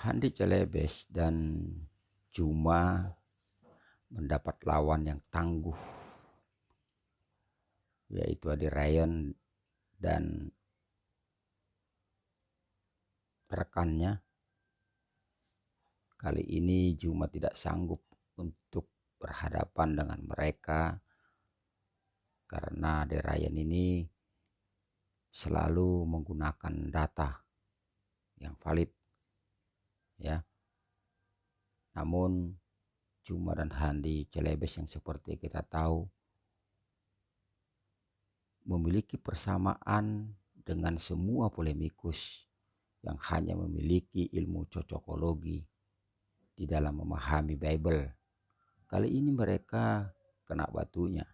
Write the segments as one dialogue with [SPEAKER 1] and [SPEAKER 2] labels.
[SPEAKER 1] Handi Celebes dan Juma mendapat lawan yang tangguh, yaitu Ade Ryan dan rekannya. Kali ini Juma tidak sanggup untuk berhadapan dengan mereka karena Ade Ryan ini selalu menggunakan data yang valid, ya. Namun Juma dan Handi Celebes yang seperti kita tahu memiliki persamaan dengan semua polemikus yang hanya memiliki ilmu cocokologi di dalam memahami Bible. Kali ini mereka kena batunya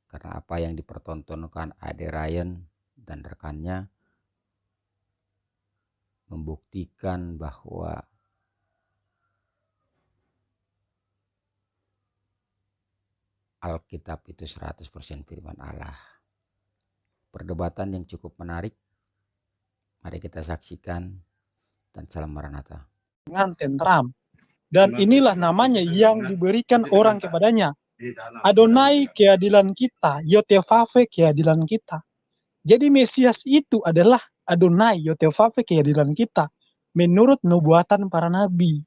[SPEAKER 1] karena apa yang dipertontonkan Ade Ryan dan rekannya membuktikan bahwa Alkitab itu 100% firman Allah. Perdebatan yang cukup menarik. Mari kita saksikan dan salam Maranatha.
[SPEAKER 2] Dengan tentram. Dan inilah namanya yang diberikan orang kepadanya. Adonai keadilan kita, Yotevave keadilan kita. Jadi Mesias itu adalah Adonai Yotevave keadilan kita menurut nubuatan para nabi.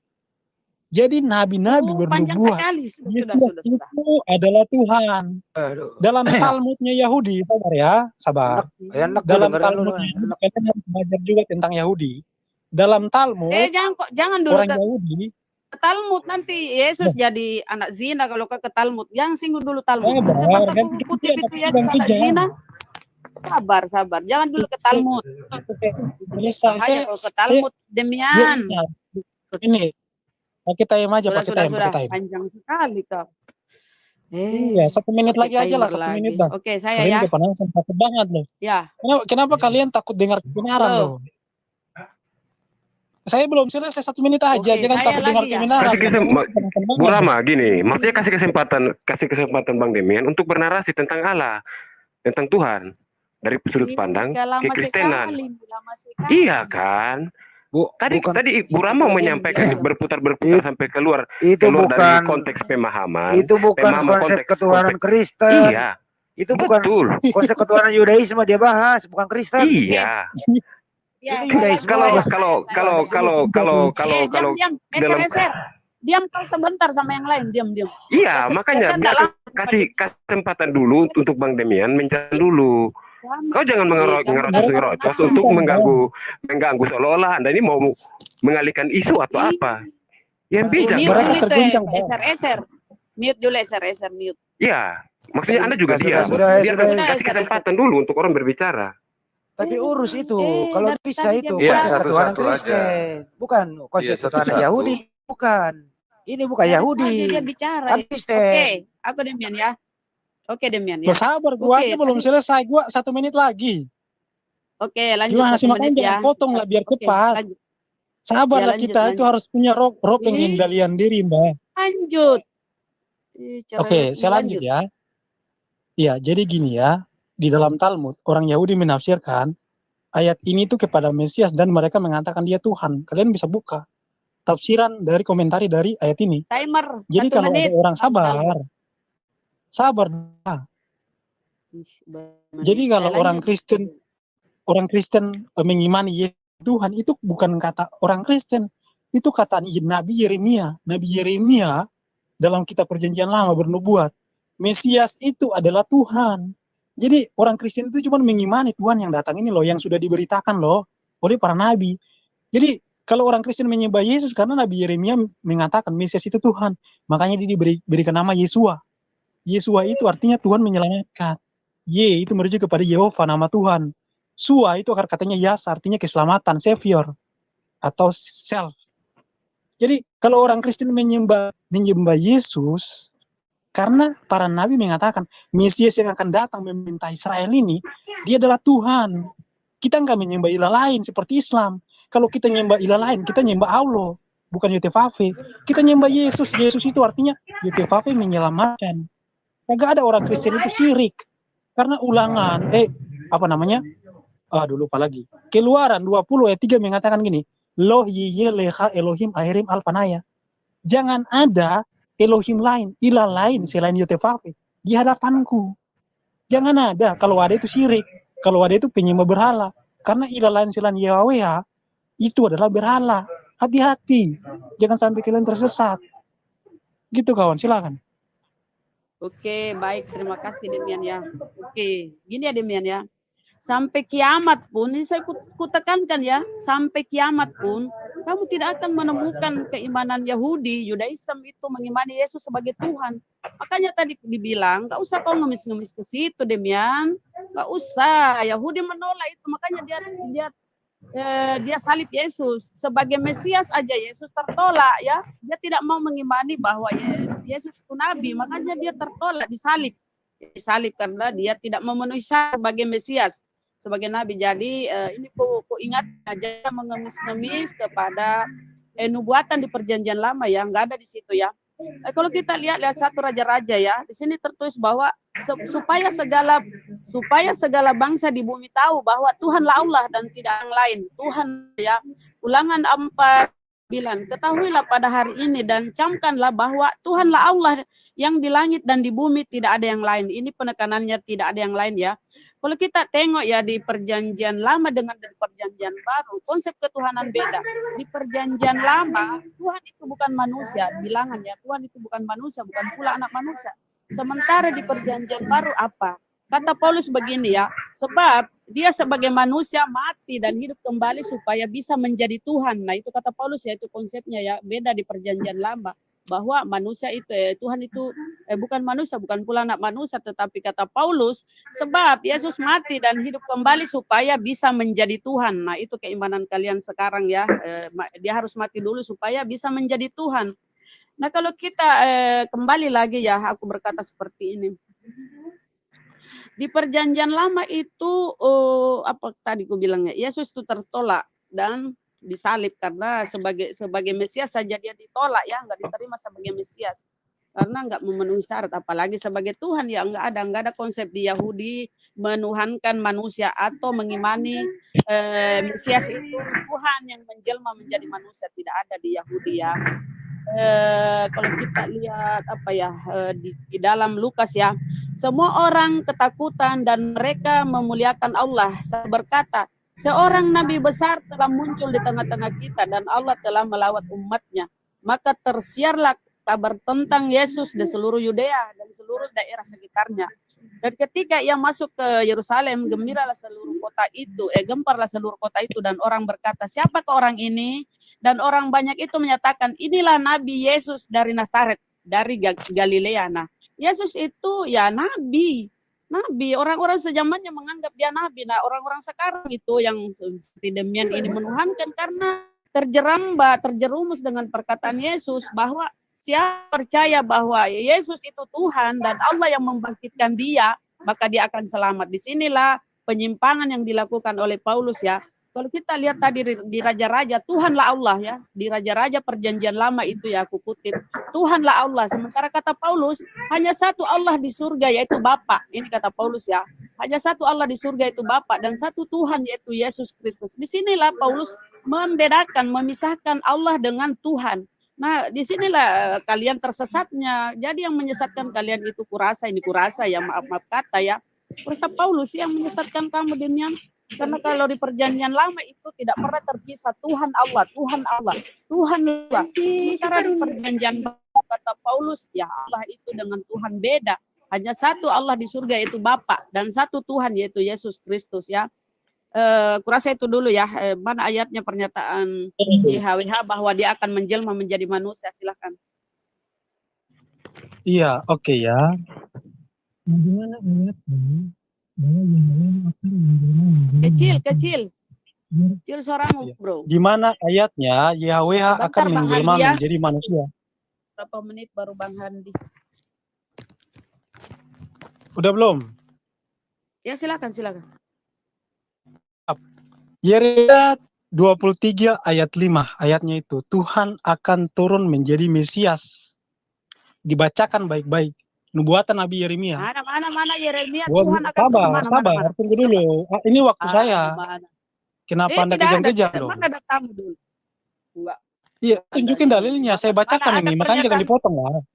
[SPEAKER 2] Jadi nabi-nabi bernubuat Mesias itu adalah Tuhan. Dalam Talmudnya Yahudi, sabar ya, sabar. Dalam Talmudnya Yahudi, kalian harus belajar juga tentang Yahudi. Dalam Talmud,
[SPEAKER 3] jangan dulu
[SPEAKER 2] orang Yahudi
[SPEAKER 3] Talmud nanti Yesus jadi anak zina kalau ke Talmud. Jangan singgung dulu Talmud.
[SPEAKER 2] Sabar,
[SPEAKER 3] Sebentar buku putih itu Yesus anak zina. Sabar. Jangan dulu ke Talmud. Bahaya kalau ke Talmud demian.
[SPEAKER 2] Ini kita yang aja pakai time.
[SPEAKER 3] Panjang sekali kau.
[SPEAKER 2] Iya, 1 menit lagi aja lah, 1 menit dah.
[SPEAKER 3] Oke, saya ya.
[SPEAKER 2] Kepanasan takut banget loh.
[SPEAKER 3] Ya.
[SPEAKER 2] Kenapa kalian takut dengar kebenaran loh? Saya belum selesai 1 menit aja, jangan takut dengar kebenaran.
[SPEAKER 4] Bu Rama, gini, maksudnya kasih kesempatan Bang Demian untuk bernarasi tentang Allah, tentang Tuhan dari sudut pandang kekristenan. Iya kan? Tadi Bu Rama menyampaikan berputar sampai keluar dari konteks pemahaman.
[SPEAKER 5] Itu bukan konsep ketuhanan Kristen.
[SPEAKER 4] Iya.
[SPEAKER 5] Itu bukan konsep ketuhanan Yudaisme dia bahas, bukan Kristen.
[SPEAKER 4] Iya.
[SPEAKER 3] Ya,
[SPEAKER 4] kalau
[SPEAKER 3] diam kau sebentar sama yang lain, diam.
[SPEAKER 4] Iya, makanya kasih kesempatan dulu untuk Bang Demian menjelaskan dulu. Kau jangan ngerocos untuk mengganggu seolah-olah Anda ini mau mengalihkan isu atau apa. Yang bijak.
[SPEAKER 3] Mute dulu, eser, mute.
[SPEAKER 4] Iya, maksudnya Anda juga diam. Dia kasih kesempatan dulu untuk orang berbicara.
[SPEAKER 5] Tapi urus itu, kalau bisa itu ketuhanan Kristen, bukan konsep ketuhanan Yahudi, bukan. Ini bukan Yahudi.
[SPEAKER 3] Dia bicara. Oke, aku Demian ya. Oke Demian ya.
[SPEAKER 2] Sabar, gua aja belum selesai, gua 1 menit lagi.
[SPEAKER 3] Oke, lanjut.
[SPEAKER 2] Gimana sih, makanya jangan potong lah biar cepat. Sabarlah, kita itu harus punya roh pengendalian diri, Mbak.
[SPEAKER 3] Lanjut.
[SPEAKER 2] Oke, saya lanjut ya. Iya, jadi gini ya. Di dalam Talmud, orang Yahudi menafsirkan ayat ini tuh kepada Mesias dan mereka mengatakan dia Tuhan. Kalian bisa buka tafsiran dari komentari dari ayat ini.
[SPEAKER 3] Timer.
[SPEAKER 2] Jadi kalau ada orang sabar. Jadi kalau orang Kristen mengimani Yesus Tuhan, itu bukan kata orang Kristen, itu kata Nabi Yeremia. Nabi Yeremia dalam kitab Perjanjian Lama bernubuat, Mesias itu adalah Tuhan. Jadi orang Kristen itu cuma mengimani Tuhan yang datang ini loh, yang sudah diberitakan loh oleh para nabi. Jadi kalau orang Kristen menyembah Yesus karena Nabi Yeremia mengatakan Mesias itu Tuhan, makanya dia diberikan nama Yesua. Yesua itu artinya Tuhan menyelamatkan. Ye itu merujuk kepada Yehova, nama Tuhan. Sua itu akar katanya yasa, artinya keselamatan, savior atau self. Jadi kalau orang Kristen menyembah Yesus, karena para nabi mengatakan Mesias yang akan datang meminta Israel ini, dia adalah Tuhan. Kita nggak menyembah ilah lain seperti Islam. Kalau kita nyembah ilah lain, kita nyembah Allah, bukan Yotevave. Kita nyembah Yesus. Yesus itu artinya Yotevave menyelamatkan. Nggak ada orang Kristen itu syirik. Karena ulangan, lupa lagi. Keluaran 20 ayat 3 mengatakan gini, Loh yiye leha Elohim ahirim alpanaya. Jangan ada Elohim lain, ilah lain selain Yotefafe di hadapanku. Jangan ada. Kalau ada itu syirik. Kalau ada itu penyembah berhala. Karena ilah lain selain Yahweh itu adalah berhala. Hati-hati. Jangan sampai kalian tersesat. Gitu kawan, silakan.
[SPEAKER 3] Oke, baik. Terima kasih Demian ya. Oke, gini ya Demian ya. Sampai kiamat pun, ini saya kutekankan ya, sampai kiamat pun, kamu tidak akan menemukan keimanan Yahudi, Yudaism itu mengimani Yesus sebagai Tuhan. Makanya tadi dibilang, gak usah kau ngemis-ngemis ke situ, Demian. Gak usah, Yahudi menolak itu, makanya dia salib Yesus. Sebagai Mesias aja Yesus tertolak ya. Dia tidak mau mengimani bahwa Yesus itu Nabi, makanya dia tertolak, disalib. Disalib karena dia tidak memenuhi syarat sebagai Mesias, sebagai Nabi. Jadi ini ku ingat aja mengemis-ngemis kepada nubuatan di Perjanjian Lama ya, nggak ada di situ ya. Kalau kita lihat satu raja-raja ya, di sini tertulis bahwa supaya segala bangsa di bumi tahu bahwa Tuhanlah Allah dan tidak yang lain. Tuhan ya. Ulangan 4:9. Ketahuilah pada hari ini dan camkanlah bahwa Tuhanlah Allah yang di langit dan di bumi, tidak ada yang lain. Ini penekanannya, tidak ada yang lain ya. Kalau kita tengok ya di Perjanjian Lama dengan di Perjanjian Baru, konsep ketuhanan beda. Di Perjanjian Lama, Tuhan itu bukan manusia, bilangan ya, Tuhan itu bukan manusia, bukan pula anak manusia. Sementara di Perjanjian Baru apa? Kata Paulus begini ya, sebab dia sebagai manusia mati dan hidup kembali supaya bisa menjadi Tuhan. Nah itu kata Paulus ya, itu konsepnya ya, beda di Perjanjian Lama. Bahwa manusia itu, Tuhan itu bukan manusia, bukan pula anak manusia, tetapi kata Paulus, sebab Yesus mati dan hidup kembali supaya bisa menjadi Tuhan. Nah itu keimanan kalian sekarang ya, dia harus mati dulu supaya bisa menjadi Tuhan. Nah kalau kita kembali lagi ya, aku berkata seperti ini. Di Perjanjian Lama itu, apa tadi aku bilangnya, Yesus itu tertolak dan disalib karena sebagai Mesias saja dia ditolak ya, nggak diterima sebagai Mesias karena nggak memenuhi syarat, apalagi sebagai Tuhan ya nggak ada konsep di Yahudi menuhankan manusia atau mengimani Mesias itu Tuhan yang menjelma menjadi manusia, tidak ada di Yahudi ya. Kalau kita lihat apa ya di dalam Lukas ya, semua orang ketakutan dan mereka memuliakan Allah. Saya berkata, seorang nabi besar telah muncul di tengah-tengah kita dan Allah telah melawat umatnya. Maka tersiarlah kabar tentang Yesus di seluruh Yudea dan seluruh daerah sekitarnya. Dan ketika ia masuk ke Yerusalem, gemparlah seluruh kota itu dan orang berkata, siapakah orang ini? Dan orang banyak itu menyatakan, inilah Nabi Yesus dari Nazaret, dari Galilea. Nah, Yesus itu ya nabi. Orang-orang sejamannya menganggap dia nabi. Nah, orang-orang sekarang itu yang seperti Demian ini menuhankan karena terjerumus dengan perkataan Yesus bahwa siapa percaya bahwa Yesus itu Tuhan dan Allah yang membangkitkan dia, maka dia akan selamat. Disinilah penyimpangan yang dilakukan oleh Paulus ya. Kalau kita lihat tadi di Raja-Raja, Tuhanlah Allah ya. Di Raja-Raja Perjanjian Lama itu ya aku kutip. Tuhanlah Allah. Sementara kata Paulus, hanya satu Allah di surga yaitu Bapa. Ini kata Paulus ya. Hanya satu Allah di surga yaitu Bapa dan satu Tuhan yaitu Yesus Kristus. Disinilah Paulus membedakan, memisahkan Allah dengan Tuhan. Nah, disinilah kalian tersesatnya. Jadi yang menyesatkan kalian itu kurasa ya, maaf kata ya. Kurasa Paulus yang menyesatkan kamu Demian. Karena kalau di Perjanjian Lama itu tidak pernah terpisah Tuhan Allah. Sementara di Perjanjian Baru kata Paulus, ya Allah itu dengan Tuhan beda. Hanya satu Allah di surga yaitu Bapa dan satu Tuhan yaitu Yesus Kristus ya. Kurasa itu dulu ya. Mana ayatnya pernyataan YHWH bahwa dia akan menjelma menjadi manusia, silakan.
[SPEAKER 2] Iya, oke ya. Bagaimana ayatnya?
[SPEAKER 3] Kecil suaramu bro.
[SPEAKER 2] Di mana ayatnya YHWH akan menjelma menjadi manusia?
[SPEAKER 3] Berapa menit baru Bang Handi?
[SPEAKER 2] Udah belum?
[SPEAKER 3] Ya silakan.
[SPEAKER 2] Yeremia 23 ayat 5 ayatnya itu Tuhan akan turun menjadi Mesias. Dibacakan baik-baik. Nubuatan Nabi Yeremia.
[SPEAKER 3] Mana Yeremia Tuhan akan turun.
[SPEAKER 2] Sabar, tunggu dulu. Ini waktu saya. Kenapa Anda kejam-kejam dong?
[SPEAKER 3] Mana datamu dulu? Enggak.
[SPEAKER 2] Iya, tunjukin dalilnya. Saya bacakan ini, makanya jangan dipotong lah.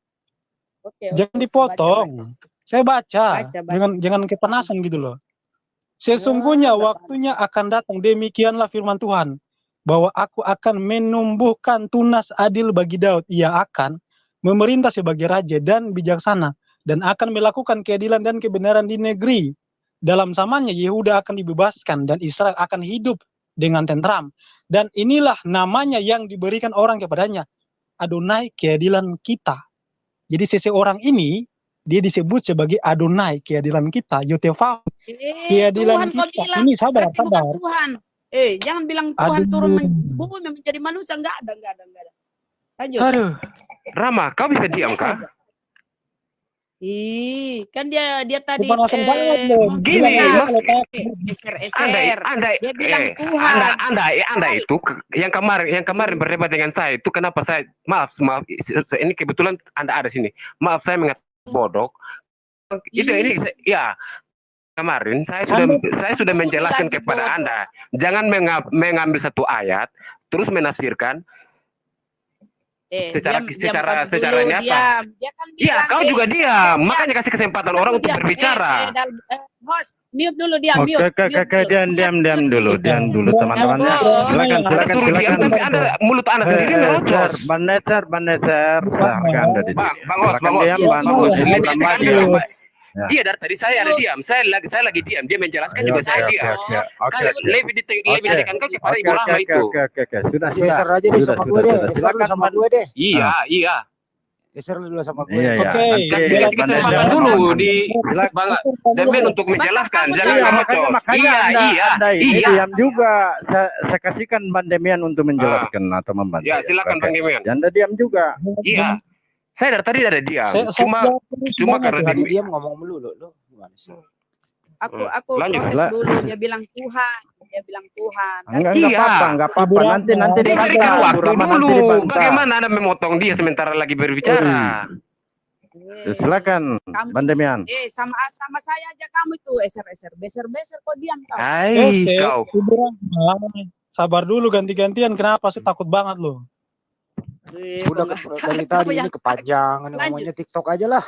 [SPEAKER 2] Jangan dipotong. Saya baca. Jangan kepanasan gitu loh. Sesungguhnya waktunya akan datang, demikianlah firman Tuhan, bahwa aku akan menumbuhkan tunas adil bagi Daud. Ia akan memerintah sebagai raja dan bijaksana, dan akan melakukan keadilan dan kebenaran di negeri. Dalam zamannya Yehuda akan dibebaskan dan Israel akan hidup dengan tentram. Dan inilah namanya yang diberikan orang kepadanya, Adonai keadilan kita. Jadi seseorang ini dia disebut sebagai Adonai keadilan kita, Yoteva keadilan
[SPEAKER 3] Tuhan
[SPEAKER 2] kita. Ini sabar.
[SPEAKER 3] Tuhan. Jangan bilang Tuhan turun bumi menjadi manusia, enggak ada. Lanjut.
[SPEAKER 2] Aduh.
[SPEAKER 4] Rama, kau bisa diam kah?
[SPEAKER 3] Kan dia tadi
[SPEAKER 4] gini,
[SPEAKER 3] andai dia bilang Tuhan.
[SPEAKER 4] Anda itu yang kemarin berdebat dengan saya itu kenapa saya maaf ini kebetulan Anda ada sini. Maaf saya mengatakan bodoh. Ini ya kemarin saya sudah menjelaskan kepada Anda, jangan mengambil satu ayat terus menafsirkan secara nyata. Iya, kau juga diam. Makanya kasih kesempatan orang untuk berbicara.
[SPEAKER 3] Host, mute dulu dia, mute.
[SPEAKER 6] Oke, diam dulu teman-teman. Silakan.
[SPEAKER 4] Tapi Anda mulut Anda sendiri merocos.
[SPEAKER 6] Ban Necer.
[SPEAKER 4] Bang Host. Iya, dari tadi saya ada diam. Saya lagi diam. Dia menjelaskan juga saya diam. Lebih ditekan kan kepada Ibu Rahma itu.
[SPEAKER 6] Oke. Sudah.
[SPEAKER 5] Geser aja deh sama gue deh. Silakan sama gue deh.
[SPEAKER 4] Iya.
[SPEAKER 5] Geser dulu sama gue.
[SPEAKER 2] Oke.
[SPEAKER 4] Kasih kesempatan dulu di Bang Demian untuk menjelaskan. Jangan
[SPEAKER 6] Iya. Diam juga. Saya kasihkan Bang Demian untuk menjelaskan atau membantu.
[SPEAKER 4] Ya, silakan Bang Demian.
[SPEAKER 6] Anda diam juga.
[SPEAKER 4] Iya. Saya dari tadi ada diam. Cuma karena
[SPEAKER 5] diam ngomong melulu lo. Gimana sih?
[SPEAKER 3] Aku protes dulu. Dia bilang Tuhan.
[SPEAKER 6] Enggak apa-apa. Nanti
[SPEAKER 4] diberikan waktu dulu. Bagaimana Anda memotong dia sementara lagi berbicara?
[SPEAKER 6] Silakan, Bang Demian.
[SPEAKER 3] Sama saya aja kamu itu beser kok diam kau.
[SPEAKER 4] Kau.
[SPEAKER 2] Sabar dulu ganti-gantian. Kenapa sih takut banget lo?
[SPEAKER 5] Udah dari tadi ini kepanjangan ngomongnya TikTok aja lah.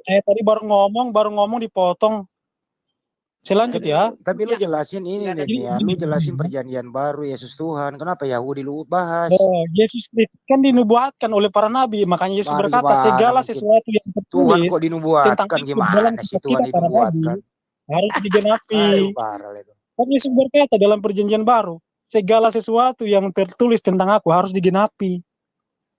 [SPEAKER 2] Saya tadi baru ngomong dipotong. Saya lanjut ya.
[SPEAKER 5] Tapi lu jelasin ini nih, lu jelasin perjanjian baru Yesus Tuhan. Kenapa Yahudi lu bahas?
[SPEAKER 2] Yesus kan dinubuatkan oleh para nabi, makanya Yesus berkata segala sesuatu yang tertulis
[SPEAKER 5] Tuhan kok dinubuatkan gimana sih Tuhan dinubuatkan?
[SPEAKER 2] Harus digenapi. Kan Yesus berkata dalam perjanjian baru, segala sesuatu yang tertulis tentang aku harus digenapi.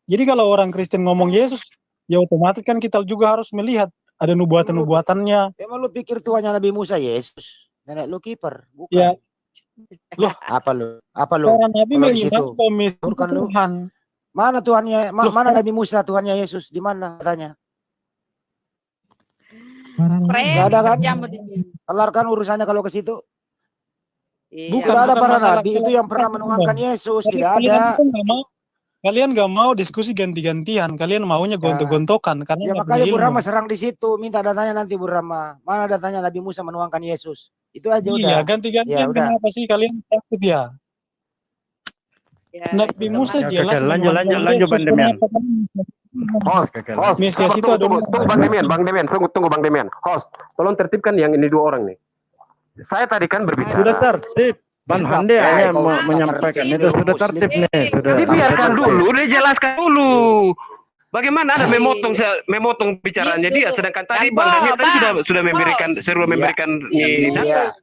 [SPEAKER 2] Jadi kalau orang Kristen ngomong Yesus, ya otomatis kan kita juga harus melihat ada nubuatan-nubuatannya.
[SPEAKER 5] Emang lu pikir Tuhannya Nabi Musa Yesus? Nenek lu kiper, bukan?
[SPEAKER 2] Ya.
[SPEAKER 5] Loh, apa lu?
[SPEAKER 2] Para nabi mengiman Tuhan.
[SPEAKER 5] Mana Tuhannya? Mana Nabi Musa Tuhannya Yesus? Di mana katanya? Enggak ada kan? Kelarkan urusannya kalau ke situ. Bukan ada para nabi itu yang pernah menuangkan Yesus, tidak ada.
[SPEAKER 2] Kalian gak mau diskusi ganti-gantian, kalian maunya gontok-gontokan karena
[SPEAKER 5] ya makanya Bu Rama serang di situ, minta datanya nanti Bu Rama. Mana datanya Nabi Musa menuangkan Yesus? Itu aja udah.
[SPEAKER 2] Iya, ganti-gantian kenapa sih kalian takut ya? Nabi Musa jelas.
[SPEAKER 6] Lanjut Bang Demian.
[SPEAKER 4] Host,
[SPEAKER 2] Mesias itu ada.
[SPEAKER 4] Tunggu Bang Demian, tunggu Bang Demian. Host, tolong tertibkan yang ini dua orang nih. Saya tadi kan berbicara.
[SPEAKER 6] Sudah tertib. Bang Hande hanya menyampaikan itu sudah tertib nih.
[SPEAKER 4] Dibiarkan dulu, dijelaskan dulu. Bagaimana Anda memotong bicaranya dia, sedangkan tadi Bang Demian tadi sudah memberikan data.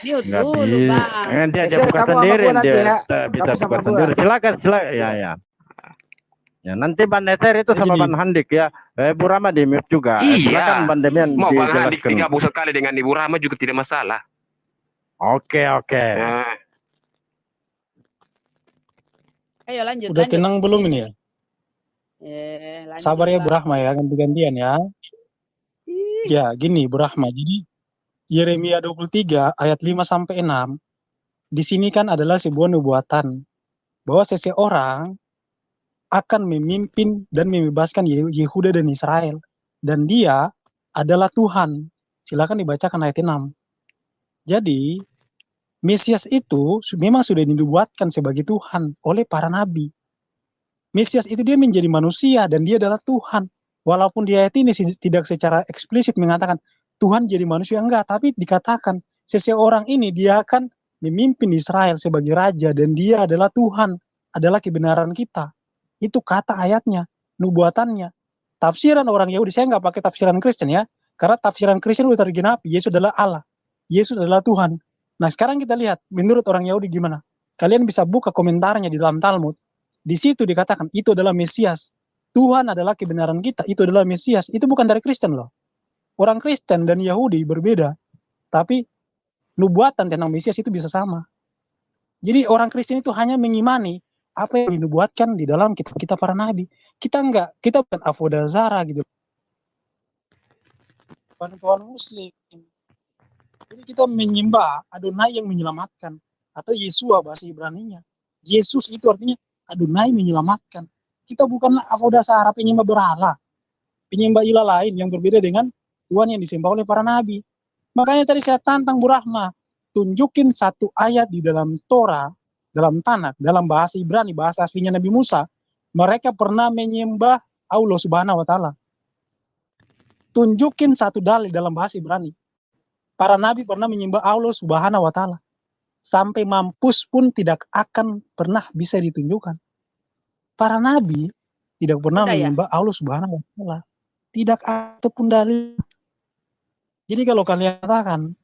[SPEAKER 3] Dulu Bang.
[SPEAKER 6] Nanti aja buka sendiri dia bisa buka sendiri. Silakan. Ya nanti Bang Necer itu sama Bang Handik ya. Bu Rama di mute juga.
[SPEAKER 4] Iya.
[SPEAKER 6] Bang Demian
[SPEAKER 4] mau Bang Handik digabung sekali dengan Ibu Rama juga tidak masalah.
[SPEAKER 6] Oke.
[SPEAKER 3] Ayo lanjut.
[SPEAKER 2] Udah tenang belum ini ya? Sabar ya Bu Rahma ya, ganti-gantian ya. Ya gini Bu Rahma, jadi Yeremia 23 ayat 5 sampai 6 di sini kan adalah sebuah nubuatan bahwa seseorang akan memimpin dan membebaskan Yehuda dan Israel, dan dia adalah Tuhan. Silakan dibacakan ayat 6. Jadi Mesias itu memang sudah dinubuatkan sebagai Tuhan oleh para nabi. Mesias itu dia menjadi manusia dan dia adalah Tuhan. Walaupun di ayat ini tidak secara eksplisit mengatakan Tuhan jadi manusia, enggak, tapi dikatakan seseorang ini dia akan memimpin Israel sebagai raja dan dia adalah Tuhan, adalah kebenaran kita. Itu kata ayatnya, nubuatannya. Tafsiran orang Yahudi, saya nggak pakai tafsiran Kristen ya, karena tafsiran Kristen udah tergenapi, Yesus adalah Allah, Yesus adalah Tuhan. Nah sekarang kita lihat, menurut orang Yahudi gimana? Kalian bisa buka komentarnya di dalam Talmud. Di situ dikatakan, itu adalah Mesias. Tuhan adalah kebenaran kita, itu adalah Mesias. Itu bukan dari Kristen loh. Orang Kristen dan Yahudi berbeda. Tapi nubuatan tentang Mesias itu bisa sama. Jadi orang Kristen itu hanya mengimani apa yang dinubuatkan di dalam kitab-kitab para nabi. Kita enggak, kita bukan Avodazara gitu. Tuhan Muslim. Jadi kita menyembah Adonai yang menyelamatkan. Atau Yesua bahasa Ibraninya. Yesus itu artinya Adonai menyelamatkan. Kita bukanlah Avodazara, penyembah berhala. Penyembah ilah lain yang berbeda dengan Tuhan yang disembah oleh para nabi. Makanya tadi saya tantang Bu Rahma, tunjukin satu ayat di dalam Torah, dalam Tanakh, dalam bahasa Ibrani, bahasa aslinya Nabi Musa, mereka pernah menyembah Allah Subhanahu wa Ta'ala. Tunjukin satu dalil dalam bahasa Ibrani. Para nabi pernah menyembah Allah Subhanahu wa Ta'ala. Sampai mampus pun tidak akan pernah bisa ditunjukkan. Para nabi tidak pernah menyembah Allah Subhanahu wa Ta'ala. Tidak ada pun dalil. Jadi kalau kalian katakan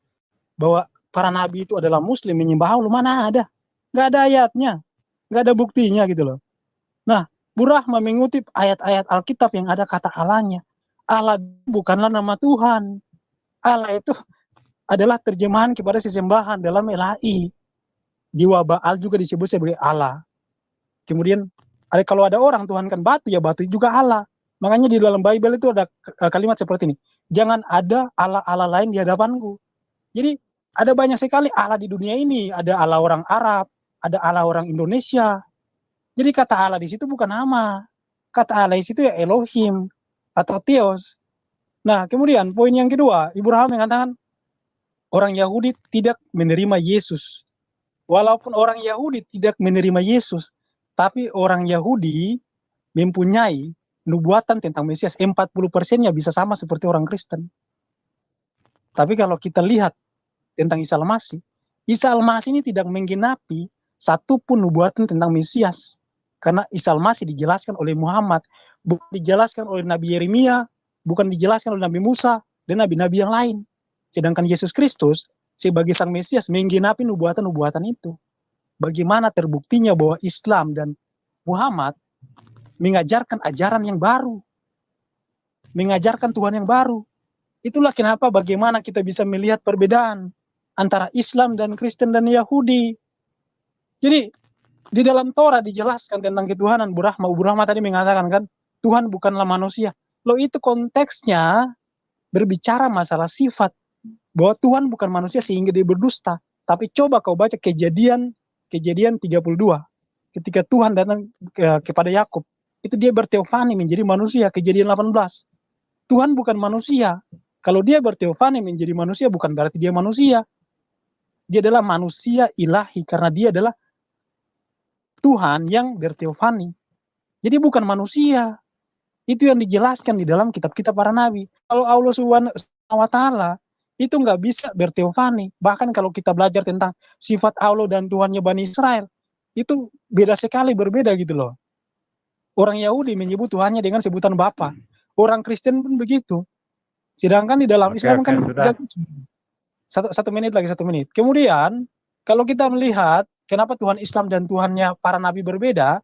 [SPEAKER 2] bahwa para nabi itu adalah Muslim menyembah Allah, mana ada? Nggak ada ayatnya, nggak ada buktinya gitu loh. Nah, Bu Rahma mengutip ayat-ayat Alkitab yang ada kata Allahnya. Allah bukanlah nama Tuhan. Allah itu adalah terjemahan kepada sesembahan dalam Ilahi. Di Baal juga disebut sebagai Allah. Kemudian kalau ada orang tuhankan batu, ya batu juga Allah. Makanya di dalam Bible itu ada kalimat seperti ini. Jangan ada Allah-Allah lain di hadapanku. Jadi ada banyak sekali Allah di dunia ini. Ada Allah orang Arab, ada Allah orang Indonesia. Jadi kata Allah di situ bukan nama. Kata Allah di situ ya Elohim atau Theos. Nah kemudian poin yang kedua, Ibu Rahma mengatakan orang Yahudi tidak menerima Yesus. Walaupun orang Yahudi tidak menerima Yesus, tapi orang Yahudi mempunyai nubuatan tentang Mesias, 40%-nya bisa sama seperti orang Kristen. Tapi kalau kita lihat tentang Isa Al-Masih ini tidak menggenapi satupun nubuatan tentang Mesias. Karena Isa Al-Masih dijelaskan oleh Muhammad, bukan dijelaskan oleh Nabi Yeremia, bukan dijelaskan oleh Nabi Musa, dan nabi-nabi yang lain. Sedangkan Yesus Kristus sebagai Sang Mesias menggenapi nubuatan-nubuatan itu. Bagaimana terbuktinya bahwa Islam dan Muhammad mengajarkan ajaran yang baru, mengajarkan Tuhan yang baru. Itulah kenapa bagaimana kita bisa melihat perbedaan antara Islam dan Kristen dan Yahudi. Jadi di dalam Torah dijelaskan tentang ketuhanan. Bu Rahma tadi mengatakan kan, Tuhan bukanlah manusia. Loh itu konteksnya berbicara masalah sifat, bahwa Tuhan bukan manusia sehingga dia berdusta. Tapi coba kau baca kejadian 32. Ketika Tuhan datang kepada Yakub, itu dia berteofani menjadi manusia, kejadian 18. Tuhan bukan manusia. Kalau dia berteofani menjadi manusia, bukan berarti dia manusia. Dia adalah manusia ilahi, karena dia adalah Tuhan yang berteofani. Jadi bukan manusia. Itu yang dijelaskan di dalam kitab-kitab para nabi. Kalau Allah Subhanahu wa Ta'ala itu nggak bisa berteofani. Bahkan kalau kita belajar tentang sifat Allah dan Tuhannya Bani Israel, itu beda sekali, berbeda gitu loh. Orang Yahudi menyebut Tuhannya dengan sebutan Bapa. Orang Kristen pun begitu. Sedangkan di dalam Islam kan satu menit lagi. Kemudian kalau kita melihat kenapa Tuhan Islam dan Tuhannya para nabi berbeda,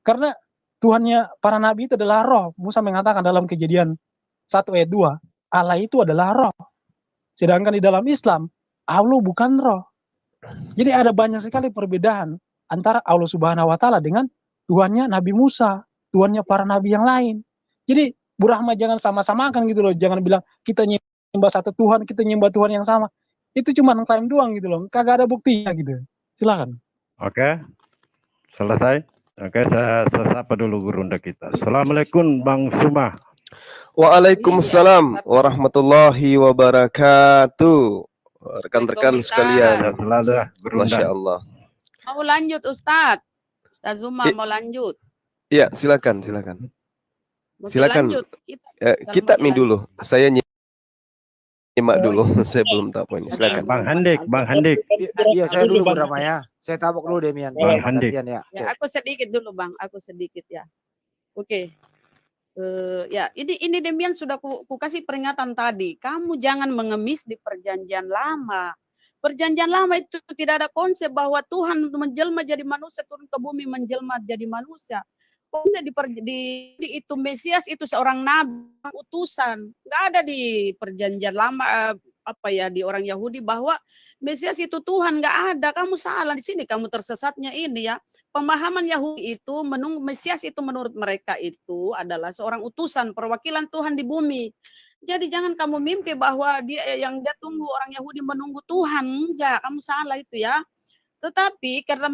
[SPEAKER 2] karena Tuhannya para nabi itu adalah roh. Musa mengatakan dalam Kejadian 1 ayat 2, Allah itu adalah roh. Sedangkan di dalam Islam, Allah bukan roh. Jadi ada banyak sekali perbedaan antara Allah Subhanahu wa Ta'ala dengan Tuhannya Nabi Musa, Tuhannya para nabi yang lain. Jadi Bu Rahma jangan sama-samakan gitu loh. Jangan bilang kita nyembah satu Tuhan, kita nyembah Tuhan yang sama. Itu cuma klaim doang gitu loh. Kagak ada buktinya gitu. Silakan.
[SPEAKER 6] Oke. Selesai. Oke, saya sapa dulu gurunda kita. Assalamualaikum Bang Suma.
[SPEAKER 7] Waalaikumsalam warahmatullahi wabarakatuh. rekan-rekan sekalian.
[SPEAKER 6] Masya
[SPEAKER 7] Allah.
[SPEAKER 3] Mau lanjut Ustaz Zuma mau lanjut.
[SPEAKER 7] Iya, silakan. Silakan. Kita dulu. Saya nyimak dulu. Saya belum tahu poinnya. Silakan.
[SPEAKER 6] Bang Handik.
[SPEAKER 5] Iya, saya dulu Burama ya. Saya tabok dulu Demian.
[SPEAKER 6] Bang Handik.
[SPEAKER 3] Ya, aku sedikit dulu Bang. Aku sedikit ya. Oke. Ya, ini Demian sudah ku kasih peringatan tadi. Kamu jangan mengemis di perjanjian lama. Perjanjian lama itu tidak ada konsep bahwa Tuhan menjelma jadi manusia, turun ke bumi menjelma jadi manusia. Konsep di itu Mesias itu seorang nabi, utusan. Nggak ada di perjanjian lama di orang Yahudi bahwa Mesias itu Tuhan, nggak ada. Kamu salah di sini, kamu tersesatnya ini ya. Pemahaman Yahudi itu Mesias itu menurut mereka itu adalah seorang utusan, perwakilan Tuhan di bumi. Jadi jangan kamu mimpi bahwa dia tunggu orang Yahudi menunggu Tuhan. Enggak, kamu salah itu ya. Tetapi karena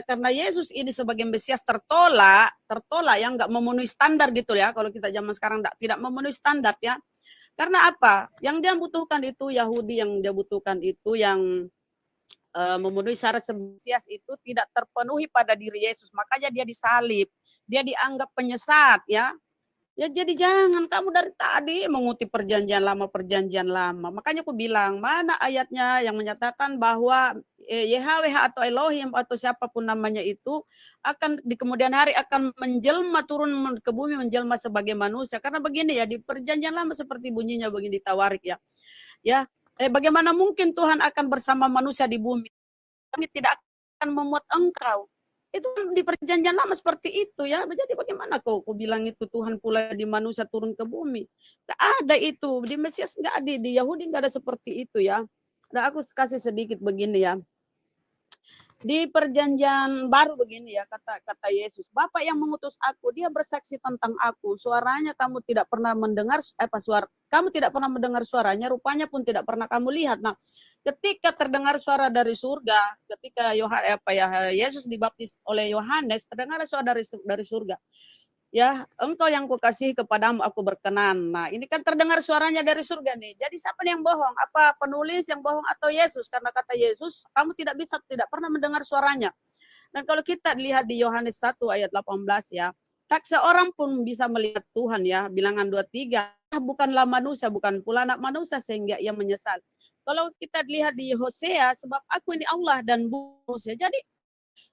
[SPEAKER 3] karena Yesus ini sebagai Mesias tertolak yang enggak memenuhi standar gitu ya. Kalau kita zaman sekarang tidak memenuhi standar ya. Karena apa? Yang dia butuhkan itu Yahudi, yang dia butuhkan itu yang memenuhi syarat Mesias itu tidak terpenuhi pada diri Yesus. Makanya dia disalib. Dia dianggap penyesat ya. Ya jadi jangan kamu dari tadi mengutip perjanjian lama. Makanya aku bilang, mana ayatnya yang menyatakan bahwa YHWH atau Elohim atau siapapun namanya itu akan di kemudian hari akan menjelma turun ke bumi menjelma sebagai manusia. Karena begini ya, di perjanjian lama seperti bunyinya begini Tawarik ya. Ya, bagaimana mungkin Tuhan akan bersama manusia di bumi? Kami tidak akan memuat engkau. Itu di perjanjian lama seperti itu ya. Jadi bagaimana kau bilang itu Tuhan pula di manusia turun ke bumi? Nggak ada itu. Di Mesias nggak ada, di Yahudi nggak ada seperti itu ya. Nah aku kasih sedikit begini ya. Di perjanjian baru begini ya, kata Yesus, Bapa yang mengutus aku, dia bersaksi tentang aku. Suaranya kamu tidak pernah mendengar, kamu tidak pernah mendengar suaranya, rupanya pun tidak pernah kamu lihat. Nah, ketika terdengar suara dari surga, ketika Yesus dibaptis oleh Yohanes, terdengar suara dari surga. Ya, engkau yang kukasihi kepadamu aku berkenan. Nah, ini kan terdengar suaranya dari surga nih. Jadi siapa yang bohong? Apa penulis yang bohong atau Yesus? Karena kata Yesus, kamu tidak pernah mendengar suaranya. Dan kalau kita lihat di Yohanes 1 ayat 18 ya, tak seorang pun bisa melihat Tuhan ya. Bilangan 23, bukanlah manusia, bukan pula anak manusia sehingga ia menyesal. Kalau kita lihat di Hosea, sebab aku ini Allah dan manusia. Jadi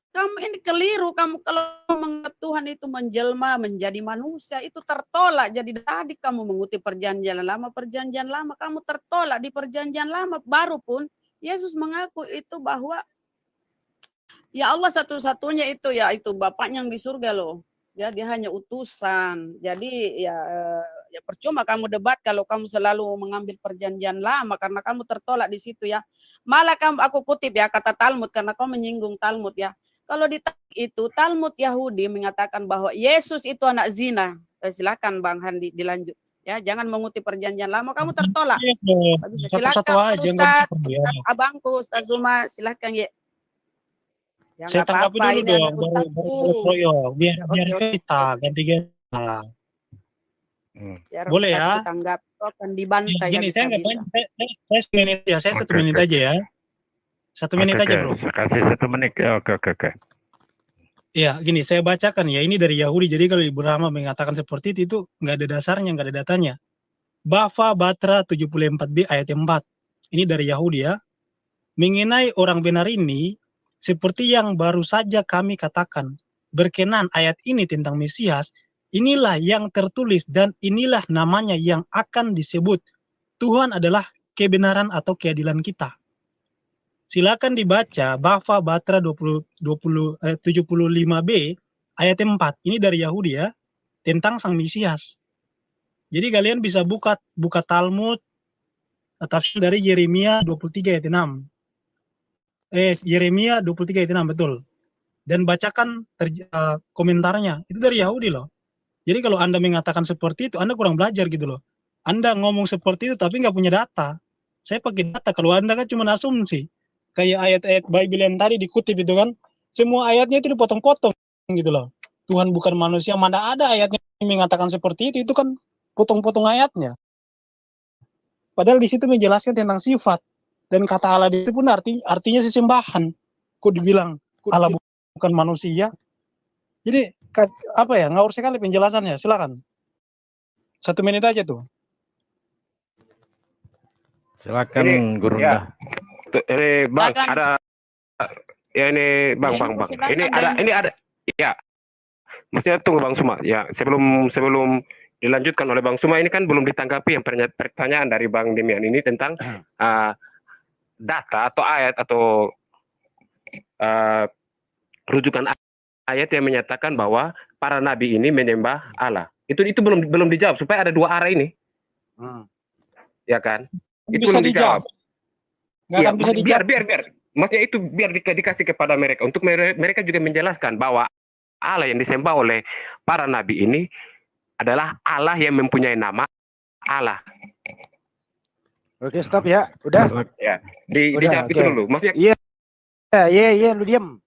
[SPEAKER 3] kamu ini keliru, kamu kalau menganggap Tuhan itu menjelma menjadi manusia itu tertolak. Jadi tadi kamu mengutip perjanjian lama kamu tertolak. Di perjanjian lama baru pun Yesus mengaku itu bahwa ya Allah satu-satunya itu ya itu Bapaknya yang di surga loh. Ya dia hanya utusan. Jadi ya percuma kamu debat kalau kamu selalu mengambil perjanjian lama karena kamu tertolak di situ ya. Malah aku kutip ya kata Talmud karena kau menyinggung Talmud ya. Kalau di itu Talmud Yahudi mengatakan bahwa Yesus itu anak zina. Silakan Bang Handi dilanjut. Ya, jangan mengutip perjanjian lama, kamu tertolak. Silakan Ustaz, abangku Ustaz Zuma, silakan ya.
[SPEAKER 2] Saya tanggapi dulu dong, baru biar kita ganti-ganti. Boleh ya?
[SPEAKER 3] Tanggap akan dibantai.
[SPEAKER 2] Gini, saya nggak banyak, saya 1 menit ya, saya 1 menit aja ya. 1 menit aja bro.
[SPEAKER 6] Kasih 1 menit. Oke.
[SPEAKER 2] Ya, gini saya bacakan ya. Ini dari Yahudi. Jadi kalau Ibu Rahma mengatakan seperti itu nggak ada dasarnya, nggak ada datanya. Bava Batra 74b ayat 4. Ini dari Yahudi ya. Mengenai orang benar ini, seperti yang baru saja kami katakan, berkenan ayat ini tentang Mesias, inilah yang tertulis dan inilah namanya yang akan disebut. Tuhan adalah kebenaran atau keadilan kita. Silakan dibaca Bava Batra 75b ayat 4. Ini dari Yahudi ya, tentang Sang Mesias. Jadi kalian bisa buka Talmud tafsir dari Yeremia 23 ayat 6. Yeremia 23 ayat 6 betul. Dan bacakan komentarnya. Itu dari Yahudi loh. Jadi kalau Anda mengatakan seperti itu, Anda kurang belajar gitu loh. Anda ngomong seperti itu tapi nggak punya data. Saya pakai data. Kalau Anda kan cuma asumsi. Kayak ayat-ayat Bible yang tadi dikutip itu kan, semua ayatnya itu dipotong-potong gitu loh. Tuhan bukan manusia, mana ada ayatnya yang mengatakan seperti itu kan potong-potong ayatnya. Padahal di situ menjelaskan tentang sifat. Dan kata Allah itu pun artinya sesembahan. Kok dibilang Allah bukan manusia? Jadi apa ya, ngawur sekali penjelasannya. Silakan. 1 menit aja tuh.
[SPEAKER 6] Silakan Guru.
[SPEAKER 4] Ya. Ini Bang, ada ya ini Bang. Ini ada ya. Maksudnya tunggu Bang Suma. Ya, sebelum dilanjutkan oleh Bang Suma, ini kan belum ditanggapi yang pertanyaan dari Bang Demian ini tentang data atau ayat atau rujukan ayat yang menyatakan bahwa para nabi ini menyembah Allah. Itu belum dijawab supaya ada dua arah ini. Ya kan? Itu
[SPEAKER 2] Bisa
[SPEAKER 4] belum dijawab.
[SPEAKER 2] Nggak akan bisa dijawab.
[SPEAKER 4] Biar. Maksudnya itu biar dikasih kepada mereka untuk mereka juga menjelaskan bahwa Allah yang disembah oleh para nabi ini adalah Allah yang mempunyai nama Allah.
[SPEAKER 5] Oke, stop ya. Udah.
[SPEAKER 4] Ya. Dijawab itu dulu. Maksudnya
[SPEAKER 5] Iya, lu diam.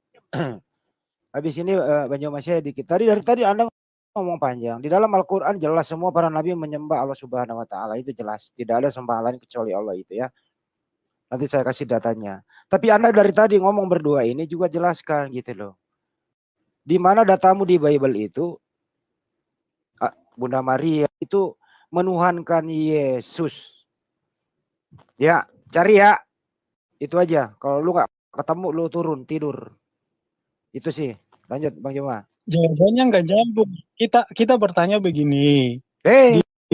[SPEAKER 5] Habis ini Banjarmasin dikit. Dari tadi Anda ngomong panjang. Di dalam Al-Qur'an jelas semua para nabi menyembah Allah Subhanahu wa taala. Itu jelas. Tidak ada sembahan lain kecuali Allah itu ya. Nanti saya kasih datanya. Tapi Anda dari tadi ngomong berdua ini juga jelaskan gitu loh. Di mana datamu di Bible itu Bunda Maria itu menuhankan Yesus. Ya, cari ya. Itu aja. Kalau lu nggak ketemu lu turun tidur. Itu sih. Lanjut Bang Joma.
[SPEAKER 2] Jawabannya nggak nyambung. Kita bertanya begini.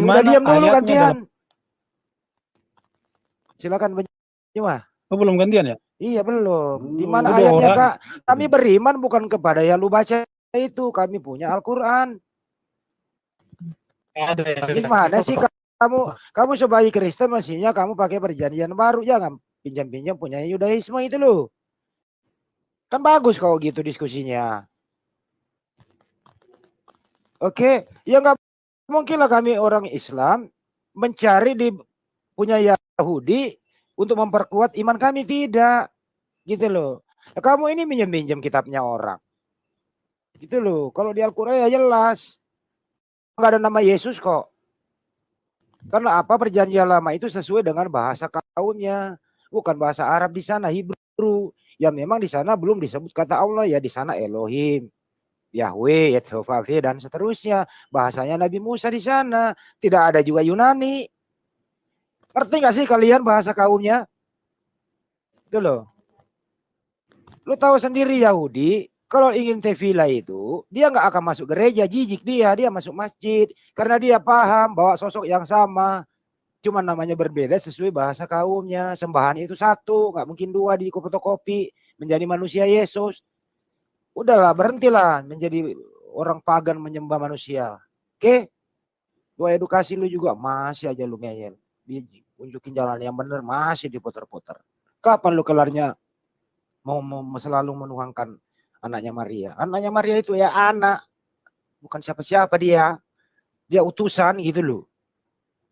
[SPEAKER 5] Udah diam dulu gantian. Silakan Bang Joma.
[SPEAKER 2] Oh, belum gantian ya?
[SPEAKER 5] Iya belum. Di mana ayatnya Kak? Kami beriman bukan kepada yang lu baca itu. Kami punya Al-Qur'an.
[SPEAKER 2] Ada ya.
[SPEAKER 5] Gimana sih kamu sebagai Kristen mestinya kamu pakai perjanjian baru, jangan pinjam-pinjam punya Yudaisme itu loh. Kan bagus kalau gitu diskusinya. Oke, ya nggak mungkin lah kami orang Islam mencari di punya Yahudi untuk memperkuat iman kami, tidak. Gitu loh. Kamu ini minjem-minjem kitabnya orang. Gitu loh. Kalau di Al-Qur'an ya jelas. Nggak ada nama Yesus kok. Karena apa, perjanjian lama itu sesuai dengan bahasa kaumnya, bukan bahasa Arab di sana, Hebrew. Ya memang di sana belum disebut kata Allah, ya di sana Elohim, Yahweh, Yehovah dan seterusnya. Bahasanya Nabi Musa di sana, tidak ada juga Yunani. Ngerti nggak sih kalian bahasa kaumnya? Itu loh. Lu tahu sendiri Yahudi kalau ingin tefila itu, dia nggak akan masuk gereja, jijik dia masuk masjid. Karena dia paham bahwa sosok yang sama, cuma namanya berbeda sesuai bahasa kaumnya. Sembahan itu satu, nggak mungkin dua di fotokopi menjadi manusia Yesus. Udahlah, berhentilah menjadi orang pagan menyembah manusia. Oke? Gua edukasi lu juga, masih aja lu ngeyel. Unjukin jalan yang benar, masih diputar-putar. Kapan lu kelarnya mau selalu menuhankan anaknya Maria? Anaknya Maria itu ya anak, bukan siapa-siapa dia. Dia utusan gitu loh.